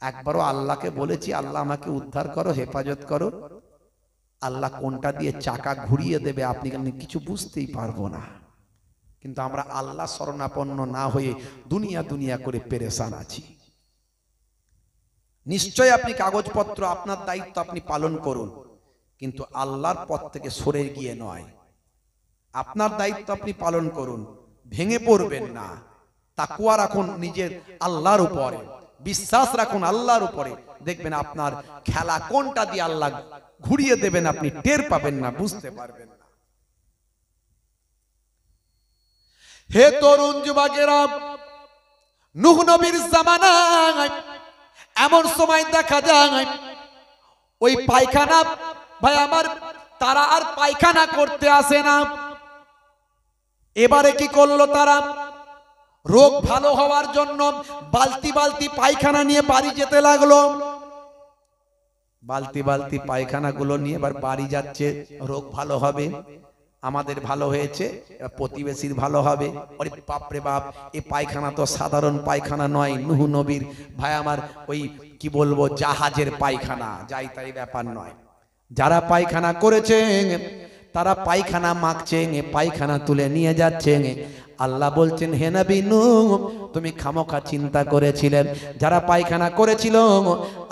একবারও আল্লাহকে বলেছি আল্লাহ আমাকে উদ্ধার করো, হেফাজত করো? আল্লাহ কোনটা দিয়ে চাকা ঘুরিয়ে দেবে আপনি কিছু বুঝতেই পারবো না। কিন্তু আমরা আল্লাহ শরণাপন্ন না হয়ে দুনিয়া দুনিয়া করে পেরেশান আছি। নিশ্চয় আপনি কাগজপত্র আপনার দায়িত্ব আপনি পালন করুন, কিন্তু আল্লাহর পথ থেকে সরে গিয়ে নয়। আপনার দায়িত্ব আপনি পালন করুন, ভেঙে পড়বেন না। তাকওয়া রাখুন নিজের আল্লাহর উপরে, বিশ্বাস রাখুন আল্লাহর উপরে, দেখবেন আপনার খেলা কোনটা দিয়ে আল্লাহ ঘুরিয়ে দেবেন আপনি টের পাবেন না, বুঝতে পারবেন না। হে তরুণ যুবকেরা, নূহ নবীর জামানায় এমন সময় দেখা যায় ওই পায়খানা, ভাই আমার, তারা আর পায়খানা করতে আসে না। এবারে কি করলো তারা? রোগ ভালো হওয়ার জন্য বালতি বালতি পায়খানা নিয়ে বাড়ি যেতে লাগলো। বালতি বালতি পায়খানা গুলো নিয়ে এবার বাড়ি যাচ্ছে, রোগ ভালো হবে, আমাদের ভালো হয়েছে, প্রতিবেশীর ভালো হবে। ওরে বাপরে বাপ, এই পায়খানা তো সাধারণ পায়খানা নয়, নূহ নবীর ভাই আমার ওই কি বলবো জাহাজের পায়খানা, যাই তাই ব্যাপার নয়। যারা পায়খানা করেছেন তারা পায়খানা মাখছেন, পায়খানা তুলে নিয়ে যাচ্ছেন। আল্লাহ বলছেন হে নবী নূহ, তুমি খামোখা চিন্তা করেছিলেন, যারা পায়খানা করেছিল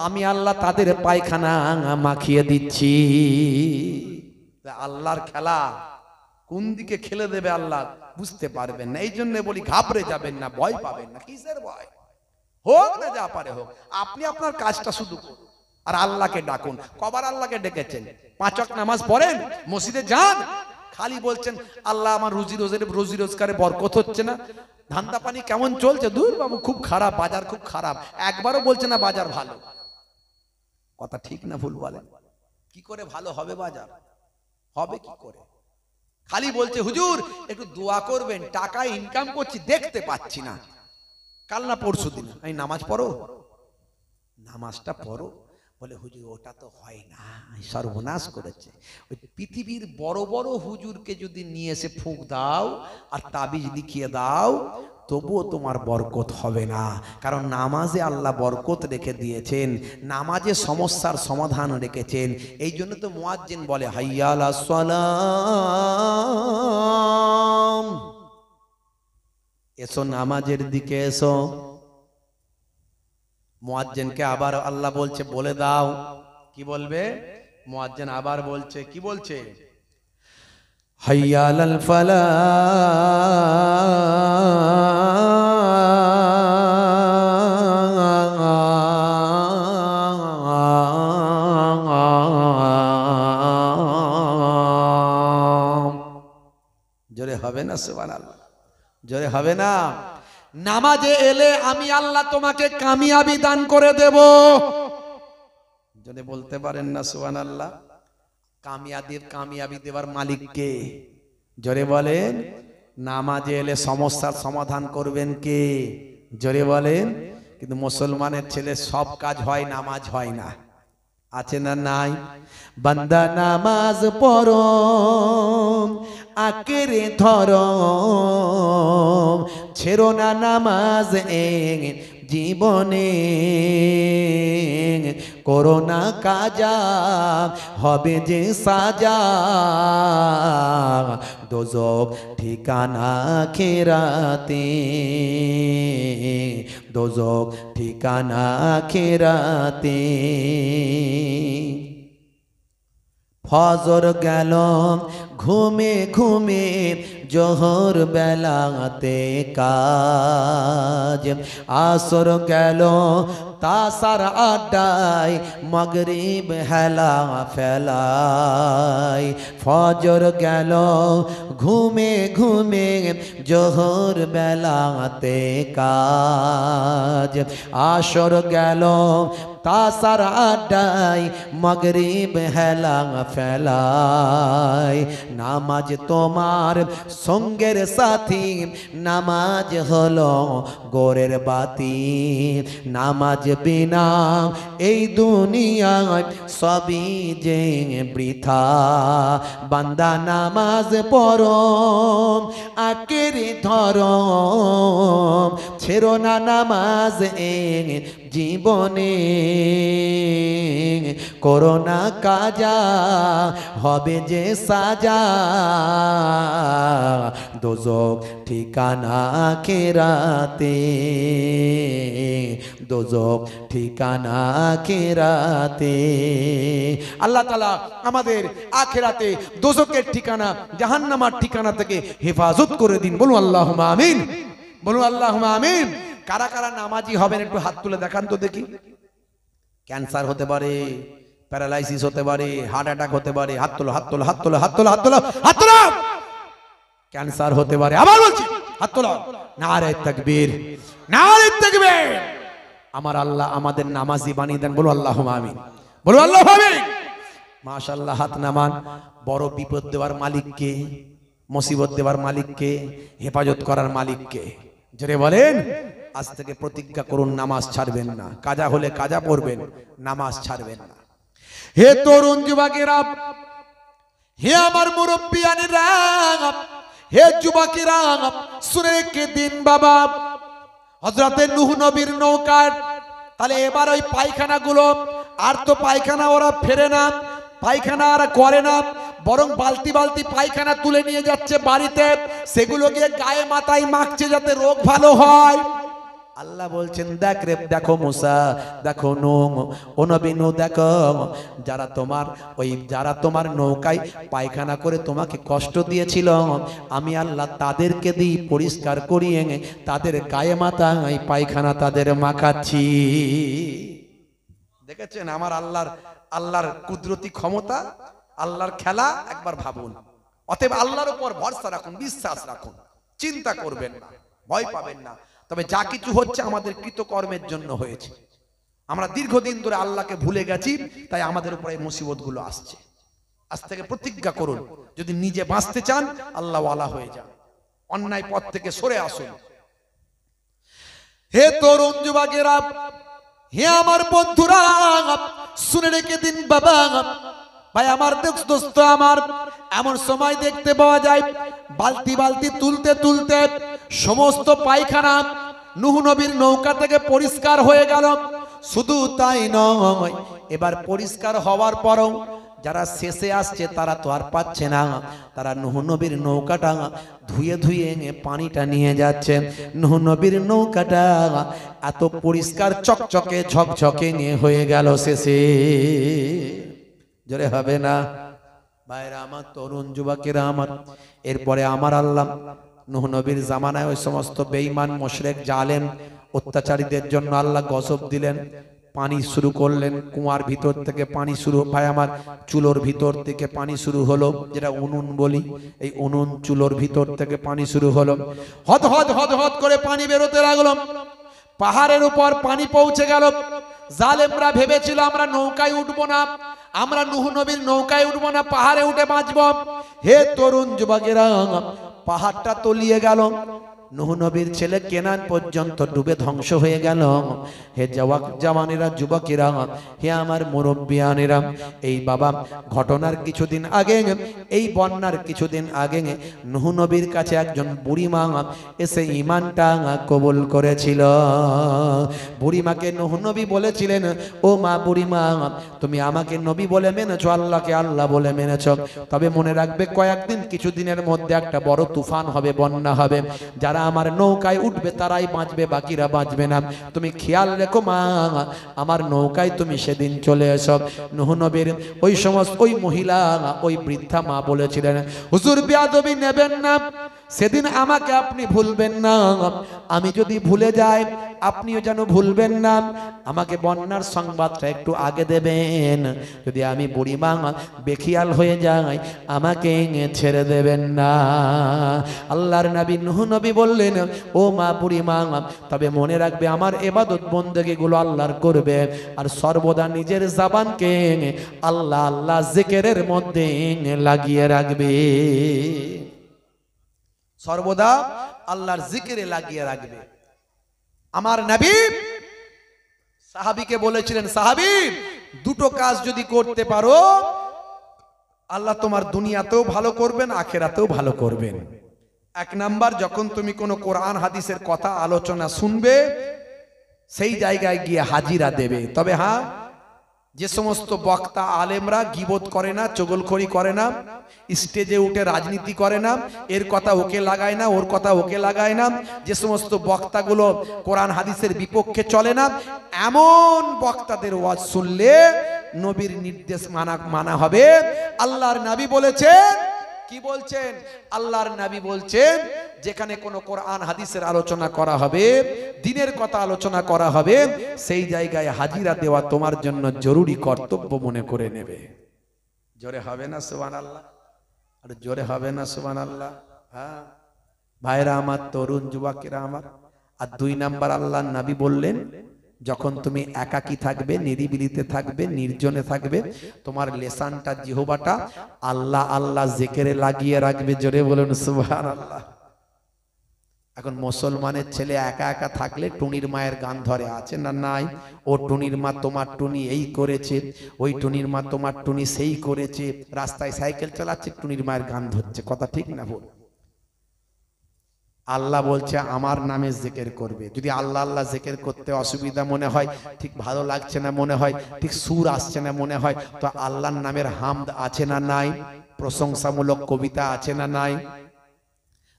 আমি আল্লাহ তাদের পায়খানা মাখিয়ে দিচ্ছি। আল্লাহর খেলা কোন দিকে খেলে দেবে আল্লাহ বুঝতে পারবেন না। এই জন্য বলি ঘাবড়ে যাবেন না, ভয় পাবেন না। কিসের ভয়? হোক না যা পারে হোক, আপনি আপনার কাজটা শুধু করুন আর আল্লাহকে ডাকুন। কবার আল্লাহকে ডেকেছেন? 5 ওয়াক্ত নামাজ পড়েন, মসজিদে যান, খালি বলছেন আল্লাহ আমার রুজি রোজগারে বরকত হচ্ছে না, ধান্দা পানি কেমন চলছে? দূর বাবু খুব খারাপ, বাজার খুব খারাপ। একবারও বলছে না বাজার ভালো। কথা ঠিক না ভুল বলেন? কি করে ভালো হবে বাজার? হবে কি করে? খালি বলছে হুজুর একটু দোয়া করবেন, টাকা ইনকাম করছি দেখতে পাচ্ছি না। কাল না পরশু দিন আমি নামাজ পড়ো, নামাজটা পড়ো, বলে হুজুর ওটা তো হয় না, সর্বনাশ করেছে। ওই পৃথিবীর বড় বড় হুজুরকে যদি নিয়ে এসে ফুঁক দাও আর তাবিজ লিখিয়ে দাও তবুও তোমার বরকত হবে না, কারণ নামাজে আল্লাহ বরকত রেখে দিয়েছেন, নামাজে সমস্যার সমাধান রেখেছেন। এই জন্য তো মুয়াজ্জিন বলে হাইয়া আলাস সালাম, এসো নামাজের দিকে এসো। মুয়াজ্জিনকে আবার আল্লাহ বলছে বলে দাও, কি বলবে? মুয়াজ্জিন আবার বলছে, কি বলছে? হাইয়া আলাল ফালাহ, জোরে হবে না সুবহানাল্লাহ? জোরে হবে না? নামাজে এলে আমি আল্লাহ তোমাকে কামিয়াবি দান করে দেব। যদি বলতে পারেন না সুবহানাল্লাহ? কামিয়াবি দেওয়ার মালিক কে? জোরে বলেন। নামাজে এলে সমস্যার সমাধান করবেন কে? জোরে বলেন। কিন্তু মুসলমানের ছেলে সব কাজ হয়, নামাজ হয় না। আছে না নাই? বান্দা নামাজ পড়ো, আঁকড়ে ধরো, ছেড়ো না নামাজ জীবনে, করোনা কাজা হবে যে সাজা, দোজখ ঠিকানা খেরাতে, দোজখ ঠিকানা খেরাতে। ফজর গেল ঘুমে ঘুমে, জোহর বেলাতে কাজ, আসর গেল তাসার আড্ডায়, মাগরিব হেলা ফেলায়। ফজর গেল ঘুমে ঘুমে, জোহর বেলাতে কাজ, আসর গেল তাসার আড্ডায়, মাগরিব হেলা ফেলায়। নামাজ তোমার সঙ্গের সাথী, নামাজ হলো গোরের বাতি, নামাজ বিনা এই দুনিয়ায় সবই যে বৃথা। বান্দা নামাজ পড়ো, আঁকড়ে ধরো, ছেড়ো না নামাজ জীবনে, করোনা কাজা হবে যে সাজা, দোজখ ঠিকানা খেরাতে, দোজখ ঠিকানা খেরাতে। আল্লাহ তাআলা আমাদের আখিরাতে দোজখের ঠিকানা, জাহান্নামের ঠিকানা থেকে হেফাজত করে দিন। বলুন আল্লাহুম্মা আমিন, বলুন আল্লাহুম্মা আমিন। কারা কারা নামাজি হবেন একটু হাত তুলে দেখান তো দেখি। ক্যান্সার হতে পারে, প্যারালাইসিস হতে পারে, হার্ট অ্যাটাক হতে পারে। হাত তোলো, হাত তোলো, হাত তোলো, হাত তোলো, হাত তোলো, হাত তোলো। ক্যান্সার হতে পারে, আবার বলছি হাত তোলো। নারে তাকবীর, নারে তাকবীর। আমার আল্লাহ আমাদের নামাজি বানিয়ে দেন। বলো আল্লাহুম্মা আমিন, বলো আল্লাহুম্মা আমিন। মাশাআল্লাহ, হাত নামান। বড় বিপদ দেওয়ার মালিক কে? মুসিবত দেওয়ার মালিক কে? হেফাজত করার মালিক কে? জোরে বলেন। আজ থেকে প্রতিজ্ঞা করুন, নামাজ ছাড়বেন না। কাজা হলে কাজা পড়বেন, নামাজ ছাড়বেন না। হে তরুণ যুবকেরা, হে আমার মুরব্বিয়ানেরা, হে যুবকেরা, শুনে রেখে দিন বাবা। হযরতে নূহ নবীর নৌকা, তাহলে এবার ওই পায়খানাগুলো, আর তো পায়খানা ওরা ফেরে না, পায়খানা আর করে না, বরং বালতি বালতি পায়খানা তুলে নিয়ে যাচ্ছে বাড়িতে, সেগুলো গিয়ে গায়ে মাথায় মাখছে যাতে রোগ ভালো হয়। আল্লাহ বলছেন, দেখ রে, দেখো মুসা, দেখো নূহ, ও নবী নূহ, দেখো যারা তোমার নৌকায় পায়খানা করে তোমাকে কষ্ট দিয়েছিল, আমি আল্লাহ তাদেরকে দিয়ে পরিষ্কার করিয়ে তাদের গায়ে মাথায় পায়খানা তাদের মাখাচ্ছি। দেখেছেন আমার আল্লাহর কুদরতি ক্ষমতা, আল্লাহর খেলা, একবার ভাবুন। অতএব আল্লাহর উপর ভরসা রাখুন, বিশ্বাস রাখুন, চিন্তা করবেন না, ভয় পাবেন না। তবে যা কিছু হচ্ছে আমাদের কৃতকর্মের জন্য হয়েছে। আমরা দীর্ঘদিন ধরে আল্লাহকে ভুলে গেছি, তাই আমাদের উপর এই মুসিবত গুলো আসছে। আজ থেকে প্রতিজ্ঞা করুন, যদি নিজে বাঁচতে চান আল্লাহ ওয়ালা হয়ে যান, অন্যায় পথ থেকে সরে আসুন। হে তরুণ যুবকেরা, হে আমার বন্ধুরা, শুনে রেখে দিন বাবা। ভাই আমার দোস্ত আমার, এমন সময় দেখতে পাওয়া যায় বালতি বালতি তুলতে তুলতে সমস্ত পায়খানা নূহ নবীর নৌকা থেকে পরিষ্কার হয়ে গেল। শুধু তাই নয়, এবার পরিষ্কার হওয়ার পরও যারা শেষে আসছে তারা তো আর পাচ্ছে না, তারা নূহ নবীর নৌকাটা ধুয়ে ধুয়ে পানিটা নিয়ে যাচ্ছে। নূহ নবীর নৌকাটা এত পরিষ্কার চকচকে ঝকঝকে হয়ে গেল শেষে। জোরে হবে না ভাইরা আমার, তরুণ যুবকেরা আমার। এরপরে আমার আল্লাহ নূহ নবীর জামানায় ওই সমস্ত বেঈমান মুশরিক জালেম অত্যাচারীদের জন্য আল্লাহ গজব দিলেন। পানি শুরু করলেন, কুয়ার ভিতর থেকে পানি শুরু, ভাই আমার চুলোর ভিতর থেকে পানি শুরু হলো, যেটা উনুন বলি, এই উনুন চুলোর ভিতর থেকে পানি শুরু হলো। হদ হদ হদ হদ করে পানি বেরোতে লাগলো। পাহাড়ের উপর পানি পৌঁছে গেল। জালেমরা ভেবেছিল আমরা নৌকায় উঠবো না, আমরা নূহ নবীর নৌকায় উঠবো না, পাহাড়ে উঠে বাঁচবো। হে তরুণ যুবকেরা, পাহাড়টা তলিয়ে গেল। নূহ নবীর ছেলে কেনান পর্যন্ত ডুবে ধ্বংস হয়ে গেল। হে জওয়ানেরা, যুবকেরা, হে আমার মুরব্বিয়ানেরা, এই বাবা ঘটনার কিছুদিন আগে, এই বন্যার কিছুদিন আগে নূহ নবীর কাছে একজন বুড়িমা এসে ঈমানটা কবুল করেছিল। বুড়িমাকে নূহ নবী বলেছিলেন, ও মা বুড়িমা, তুমি আমাকে নবী বলে মেনেছো, আল্লাহকে আল্লাহ বলে মেনেছো, তবে মনে রাখবে কয়েকদিন কিছুদিনের মধ্যে একটা বড় তুফান হবে, বন্যা হবে, যারা আমার নৌকায় উঠবে তারাই বাঁচবে, বাকিরা বাঁচবে না। তুমি খেয়াল রেখো মা, আমার নৌকায় তুমি সেদিন চলে এসো। নূহ নবীর ওই সমস্ত ওই মহিলা, ওই বৃদ্ধা মা বলেছিলেন, হুজুর বেয়াদবি নেবেন না, সেদিন আমাকে আপনি ভুলবেন না, আমি যদি ভুলে যাই আপনিও যেন ভুলবেন না, আমাকে বন্যার সংবাদটা একটু আগে দেবেন, যদি আমি বুড়িমা বেখিয়াল হয়ে যাই আমাকে ছেড়ে দেবেন না। আল্লাহর নবী নূহ নবী বললেন, ও মা বুড়িমা, তবে মনে রাখবে আমার ইবাদত বন্দেগীগুলো আল্লাহর করবে, আর সর্বদা নিজের জবানকে আল্লাহ আল্লাহ জিকিরের মধ্যে লাগিয়ে রাখবে, সর্বদা আল্লাহর জিকিরে লাগিয়ে রাখবে। আমার নবী সাহাবীকে বলেছিলেন, সাহাবী, দুটো কাজ যদি করতে পারো আল্লাহ তোমার দুনিয়াতেও ভালো করবেন, আখিরাতেও ভালো করবেন। এক নাম্বার, যখন তুমি কোনো কোরআন হাদিসের কথা আলোচনা শুনবে সেই জায়গায় গিয়ে হাজিরা দেবে। তবে হ্যাঁ, যে সমস্ত বক্তা আলেমরা গীবত করে না, চগলখড়ি করে না, স্টেজে উঠে রাজনীতি করে না, এর কথা ওকে লাগায় না, ওর কথা ওকে লাগায় না, যে সমস্ত বক্তাগুলো কোরআন হাদিসের বিপক্ষে চলে না, এমন বক্তাদের ওয়াজ শুনলে নবীর নির্দেশ মানা হবে। আল্লাহর নবী বলেছেন, কি বলছেন? আল্লাহর নবী বলছেন, যেখানে কোনো কোরআন হাদিসের আলোচনা করা হবে, দ্বীনের কথা আলোচনা করা হবে, সেই জায়গায় হাজিরা দেওয়া তোমার জন্য জরুরি কর্তব্য মনে করে নেবে। জোরে হবে না সুবহানাল্লাহ? আর জোরে হবে না সুবহানাল্লাহ? হ্যাঁ ভাইরা আমার, তরুণ যুবকেরা আমার। আর দুই নাম্বার, আল্লাহর নবী বললেন, যখন তুমি একাকী থাকবে, নিরিবিলিতে থাকবে, নির্জনে থাকবে, তোমার লেসানটা, জিহবাটা আল্লাহ আল্লাহ জিকিরে লাগিয়ে রাখবে। জোরে বলুন সুবহানাল্লাহ। এখন মুসলমানের ছেলে একা একা থাকলে টুনির মায়ের গান ধরে, আছে না নাই? ও টুনির মা তোমার টুনি এই করেছে, ওই টুনির মা তোমার টুনি সেই করেছে, রাস্তায় সাইকেল চালাচ্ছে টুনির মায়ের গান ধরছে, কথা ঠিক না ভুল? আল্লাহ বলছে আমার নামে জিকির করবে। যদি আল্লাহ আল্লাহ জিকির করতে অসুবিধা মনে হয়, ঠিক ভালো লাগছে না মনে হয়, ঠিক সুর আসছে না মনে হয়, তো আল্লাহর নামের হামদ আছে না নাই? প্রশংসামূলক কবিতা আছে না নাই?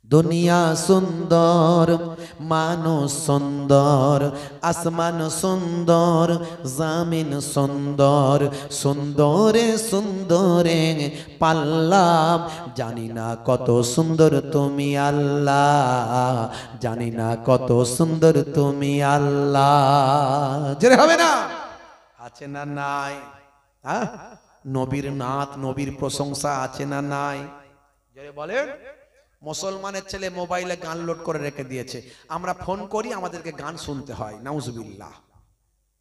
দুনিয়া সুন্দর, মানুষ সুন্দর, আসমান সুন্দর, জামিন সুন্দর, সুন্দরে সুন্দরে পাল্লাম, জানি না কত সুন্দর তুমি আল্লাহ, জানি না কত সুন্দর তুমি আল্লাহ। জোরে হবে না? আছে না নাই? হ্যাঁ, নবীর নাত, নবীর প্রশংসা আছে না নাই? জোরে বলেন। মুসলমানের ছেলে মোবাইলে গান লোড করে রেখে দিয়েছে, আমরা ফোন করি আমাদেরকে গান শুনতে হয়, নাউজুবিল্লাহ।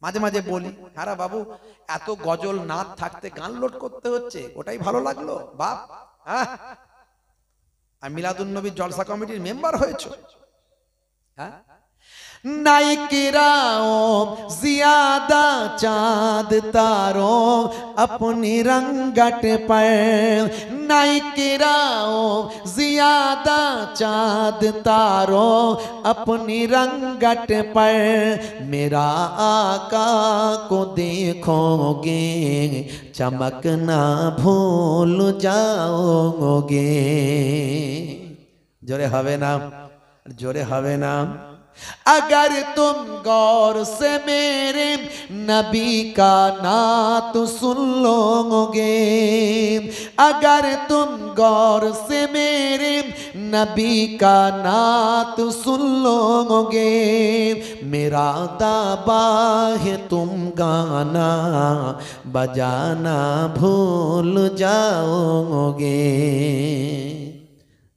মাঝে মাঝে বলি, আরে বাবু এত গজল নাচ থাকতে গান লোড করতে হচ্ছে, ওটাই ভালো লাগলো বাপ? হ্যাঁ, আর মিলাদুন নবী জলসা কমিটির মেম্বার হয়েছে, হ্যাঁ? नाइकिराओ जियादा चाँद तारों अपनी रंगट पर, नाइकिराओ जियादा चाँद तारों अपनी रंगट पर, मेरा आका को देखोगे चमकना भूल जाओगे। जोरे हवे ना, जोरे हवे ना। अगर तुम गौर से मेरे नबी का नात सुन लोगे, अगर तुम गौर से मेरे नबी का नात सुन लोगे, मेरा दावा है तुम गाना बजाना भूल जाओगे।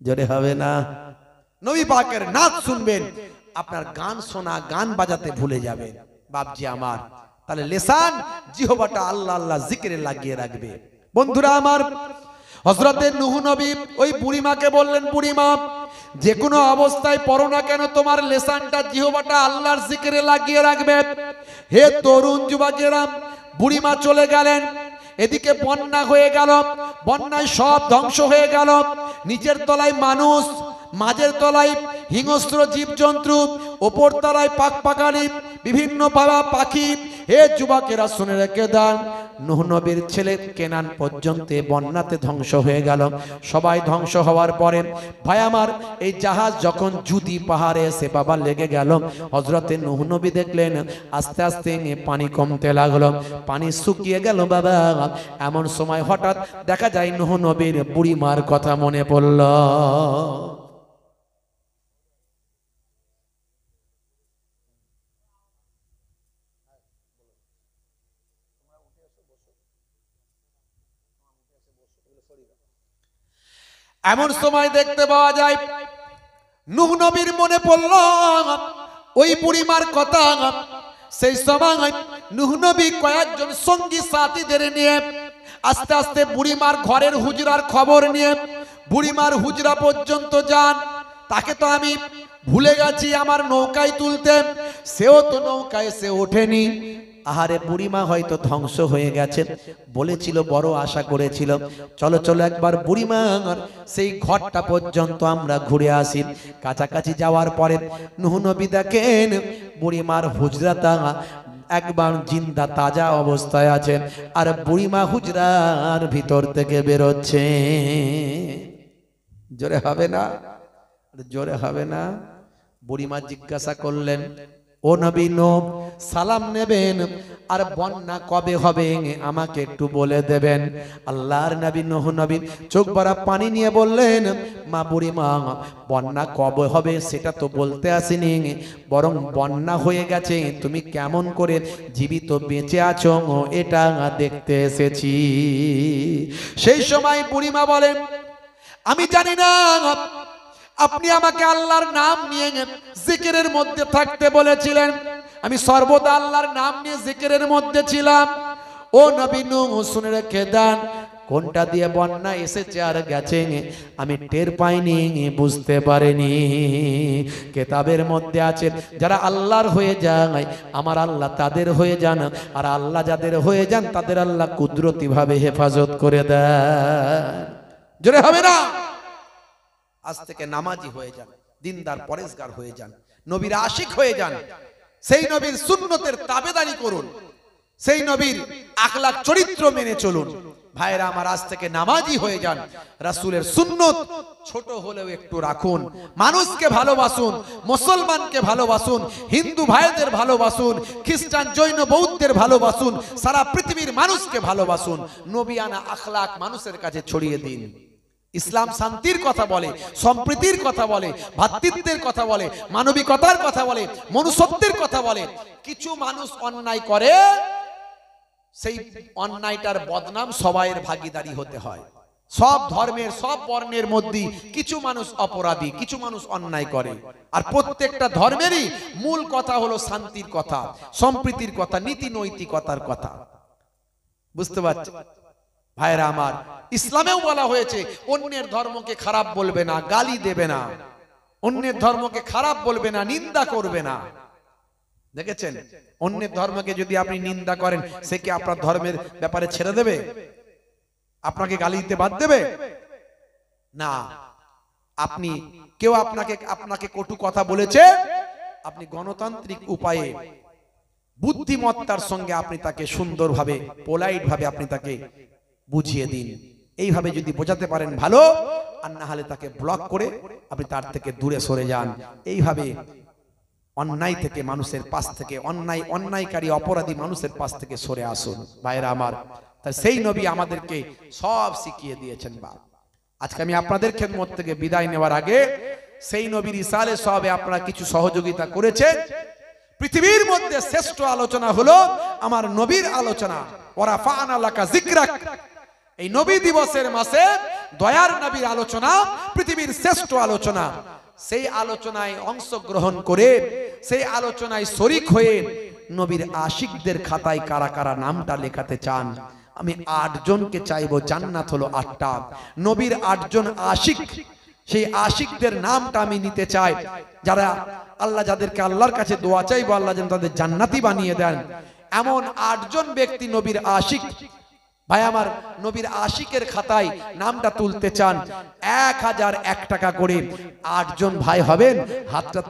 जोरे हवे ना। नबी पाकेर नात सुनबेन, আপনার গান শোনা, গান বাজাতে ভুলে যাবেন বাপজি আমার। তাহলে লেসান, জিহবাটা আল্লাহ আল্লাহ জিকিরে লাগিয়ে রাখবে। বন্ধুরা আমার, হযরতে নূহ নবী ওই বুড়িমাকে বললেন, বুড়িমা যে কোনো অবস্থায় পড়ো না কেন তোমার লেসানটা জিহ্বাটা আল্লাহর জিকিরে লাগিয়ে রাখবে। হে তরুণ যুবকেরা, বুড়িমা চলে গেলেন, এদিকে বন্যা হয়ে গেল, বন্যায় সব ধ্বংস হয়ে গেল। নিচের তলায় মানুষ, মাঝের তলায় হিংস্র জীবজন্তু, ওপর তলায় পাখপাখালি বিভিন্ন বাবা পাখি। হে যুবকেরা শুনে রেখে দেন, নূহ নবীর ছেলে কেনান পর্যন্ত বন্যাতে ধ্বংস হয়ে গেল। সবাই ধ্বংস হওয়ার পরে ভাই আমার এই জাহাজ যখন জুদি পাহাড়ে এসে বাবা লেগে গেল, হযরতে নূহ নবী দেখলেন আস্তে আস্তে পানি কমতে লাগলো, পানি শুকিয়ে গেল বাবা। এমন সময় হঠাৎ দেখা যায় নূহ নবীর বুড়িমার কথা মনে পড়ল। এমন সময় দেখতে পাওয়া যায় নূহ নবীর মনে পড়ল ওই বুড়িমার কথা। সেই সময় নূহ নবী কয়েকজন সঙ্গী সাথীদের নিয়ে আস্তে আস্তে বুড়িমার ঘরের হুজরার খবর নিয়ে বুড়িমার হুজরা পর্যন্ত যান। তাকে তো আমি ভুলে গেছি আমার নৌকায় তুলতে, সেও তো নৌকায় সে ওঠেনি। আহারে বুড়িমা হয়তো ধ্বংস হয়ে গেছে, বলেছিল, বড় আশা করেছিল, চলো চলো একবার বুড়িমার সেই ঘরটা পর্যন্ত আমরা ঘুরে আসি। কাছাকাছি যাওয়ার পরে নূহ নবী দেখেন বুড়িমার হুজরাটা একবার জিন্দা তাজা অবস্থায় আছে, আর বুড়িমা হুজরার ভিতর থেকে বেরোচ্ছে। জোরে হবে না? জোরে হবে না? বুড়িমা জিজ্ঞাসা করলেন, ও নবী নূহ, সালাম নেবেন আর বন্যা কবে হবে আমাকে একটু বলে দেবেন? আল্লাহর নবী নূহ নবী চোখ ভরা পানি নিয়ে বললেন, মা বুড়িমা, বন্যা কবে হবে সেটা তো বলতে আসিনি, বরং বন্যা হয়ে গেছে, তুমি কেমন করে জীবিত বেঁচে আছো এটা দেখতে এসেছি। সেই সময় বুড়িমা বলেন, আমি জানি না, আপনি আমাকে আল্লাহর নাম নিয়ে জিকিরের মধ্যে থাকতে বলেছিলেন, আমি সর্বদা আল্লাহর নাম নিয়ে জিকিরের মধ্যে ছিলাম। ও নবী নূহ শুনে রেখে দেন, কোনটা দিয়ে বন্যা এসেছে আর গেছে আমি টের পাইনি, বুঝতে পারিনি। কিতাবের মধ্যে আছে যারা আল্লাহর হয়ে যায় আমার আল্লাহ তাদের হয়ে যান, আর আল্লাহ যাদের হয়ে যান তাদের আল্লাহ কুদরতি ভাবে হেফাজত করে দেন। জোরে হবে না? আজ থেকে নামাজি হয়ে যান, দিনদার পরেশগার হয়ে যান, নবীর আশিক হয়ে যান, সেই নবীর সুন্নতের তাবেদারি করুন, সেই নবীর আখলাক চরিত্র মেনে চলুন। ভাইরা আমার, আজ থেকে নামাজি হয়ে যান, রাসূলের সুন্নত ছোট হলেও একটু রাখুন, মানুষকে ভালোবাসুন, মুসলমানকে ভালোবাসুন, হিন্দু ভাইদের ভালোবাসুন, খ্রিস্টান জৈন বৌদ্ধের ভালোবাসুন, সারা পৃথিবীর মানুষকে ভালোবাসুন। নবিয়ানা আখলাক মানুষের কাছে ছড়িয়ে দিন। ইসলাম শান্তির কথা বলে, সম্প্রীতির কথা বলে, ভ্রাতৃত্বের কথা বলে, মানবিকতার কথা বলে, মনুষ্যত্বের কথা বলে। কিছু মানুষ অন্যায় করে, সেই অন্যায়টার বদনাম সবাইয়ের ভাগীদারি হতে হয়। সব ধর্মের সব বর্ণের মধ্যে কিছু মানুষ অপরাধী, কিছু মানুষ অন্যায় করে, আর প্রত্যেকটা ধর্মেরই মূল কথা হলো শান্তির কথা, সম্প্রীতির কথা, নীতি নৈতিকতার কথা। বুঝতে পারছেন ভাইরা আমার? ইসলামেও বলা হয়েছে অন্যের ধর্মকে খারাপ বলবে না, গালি দেবে না, অন্যের ধর্মকে খারাপ বলবে না, নিন্দা করবে না। দেখেছেন, অন্যের ধর্মকে যদি আপনি নিন্দা করেন, সে কি আপনার ধর্মের ব্যাপারে ছেড়ে দেবে? আপনাকে গালি দিতে বাদ দেবে না। আপনি কেউ আপনাকে কটু কথা বলেছে, আপনি গণতান্ত্রিক উপায়ে বুদ্ধিমত্তার সঙ্গে আপনি তাকে সুন্দরভাবে, পোলাইট ভাবে আপনি তাকে বুঝিয়ে দিন। এইভাবে যদি বোঝাতে পারেন ভালো, আর না হলে তাকে ব্লক করে আপনি তার থেকে দূরে সরে যান। এইভাবে অন্যায় থেকে মানুষের পাশ থেকে, অন্যায়কারী অপরাধী মানুষের পাশ থেকে সরে আসুন। ভাইরা আমার, তাই সেই নবী আমাদেরকে সব শিখিয়ে দিয়েছেন। বা আজকে আমি আপনাদের খেদমত থেকে বিদায় নেওয়ার আগে সেই নবীর ইসালে সবে আপনারা কিছু সহযোগিতা করেছেন। পৃথিবীর মধ্যে শ্রেষ্ঠ আলোচনা হলো আমার নবীর আলোচনা। ওয়ারাফা'না লাকা যিকরাক। এই নবী দিবসের মাসে দয়ার নবীর আলোচনা পৃথিবীর শ্রেষ্ঠ আলোচনা। সেই আলোচনায় অংশগ্রহণ করে, সেই আলোচনায় শরীক হয়ে নবীর আশিকদের খাতায় কারা কারা নামটা লেখাতে চান? আমি 8 জনকে চাইবো। জান্নাত হলো 8টা, নবীর 8 জন আশিক সেই আশিকদের নামটা আমি নিতে চাই, যারা আল্লাহ যাদেরকে আল্লাহর কাছে দোয়া চাইবো আল্লাহ যেন তাদের জান্নাতি বানিয়ে দেন। এমন 8 জন ব্যক্তি নবীর আশিক, ভাই আমার নবীর আশিকের খাতায় নামটা তুলতে চান, 1001 টাকা করে 8 জন ভাই হবেন, হাতটা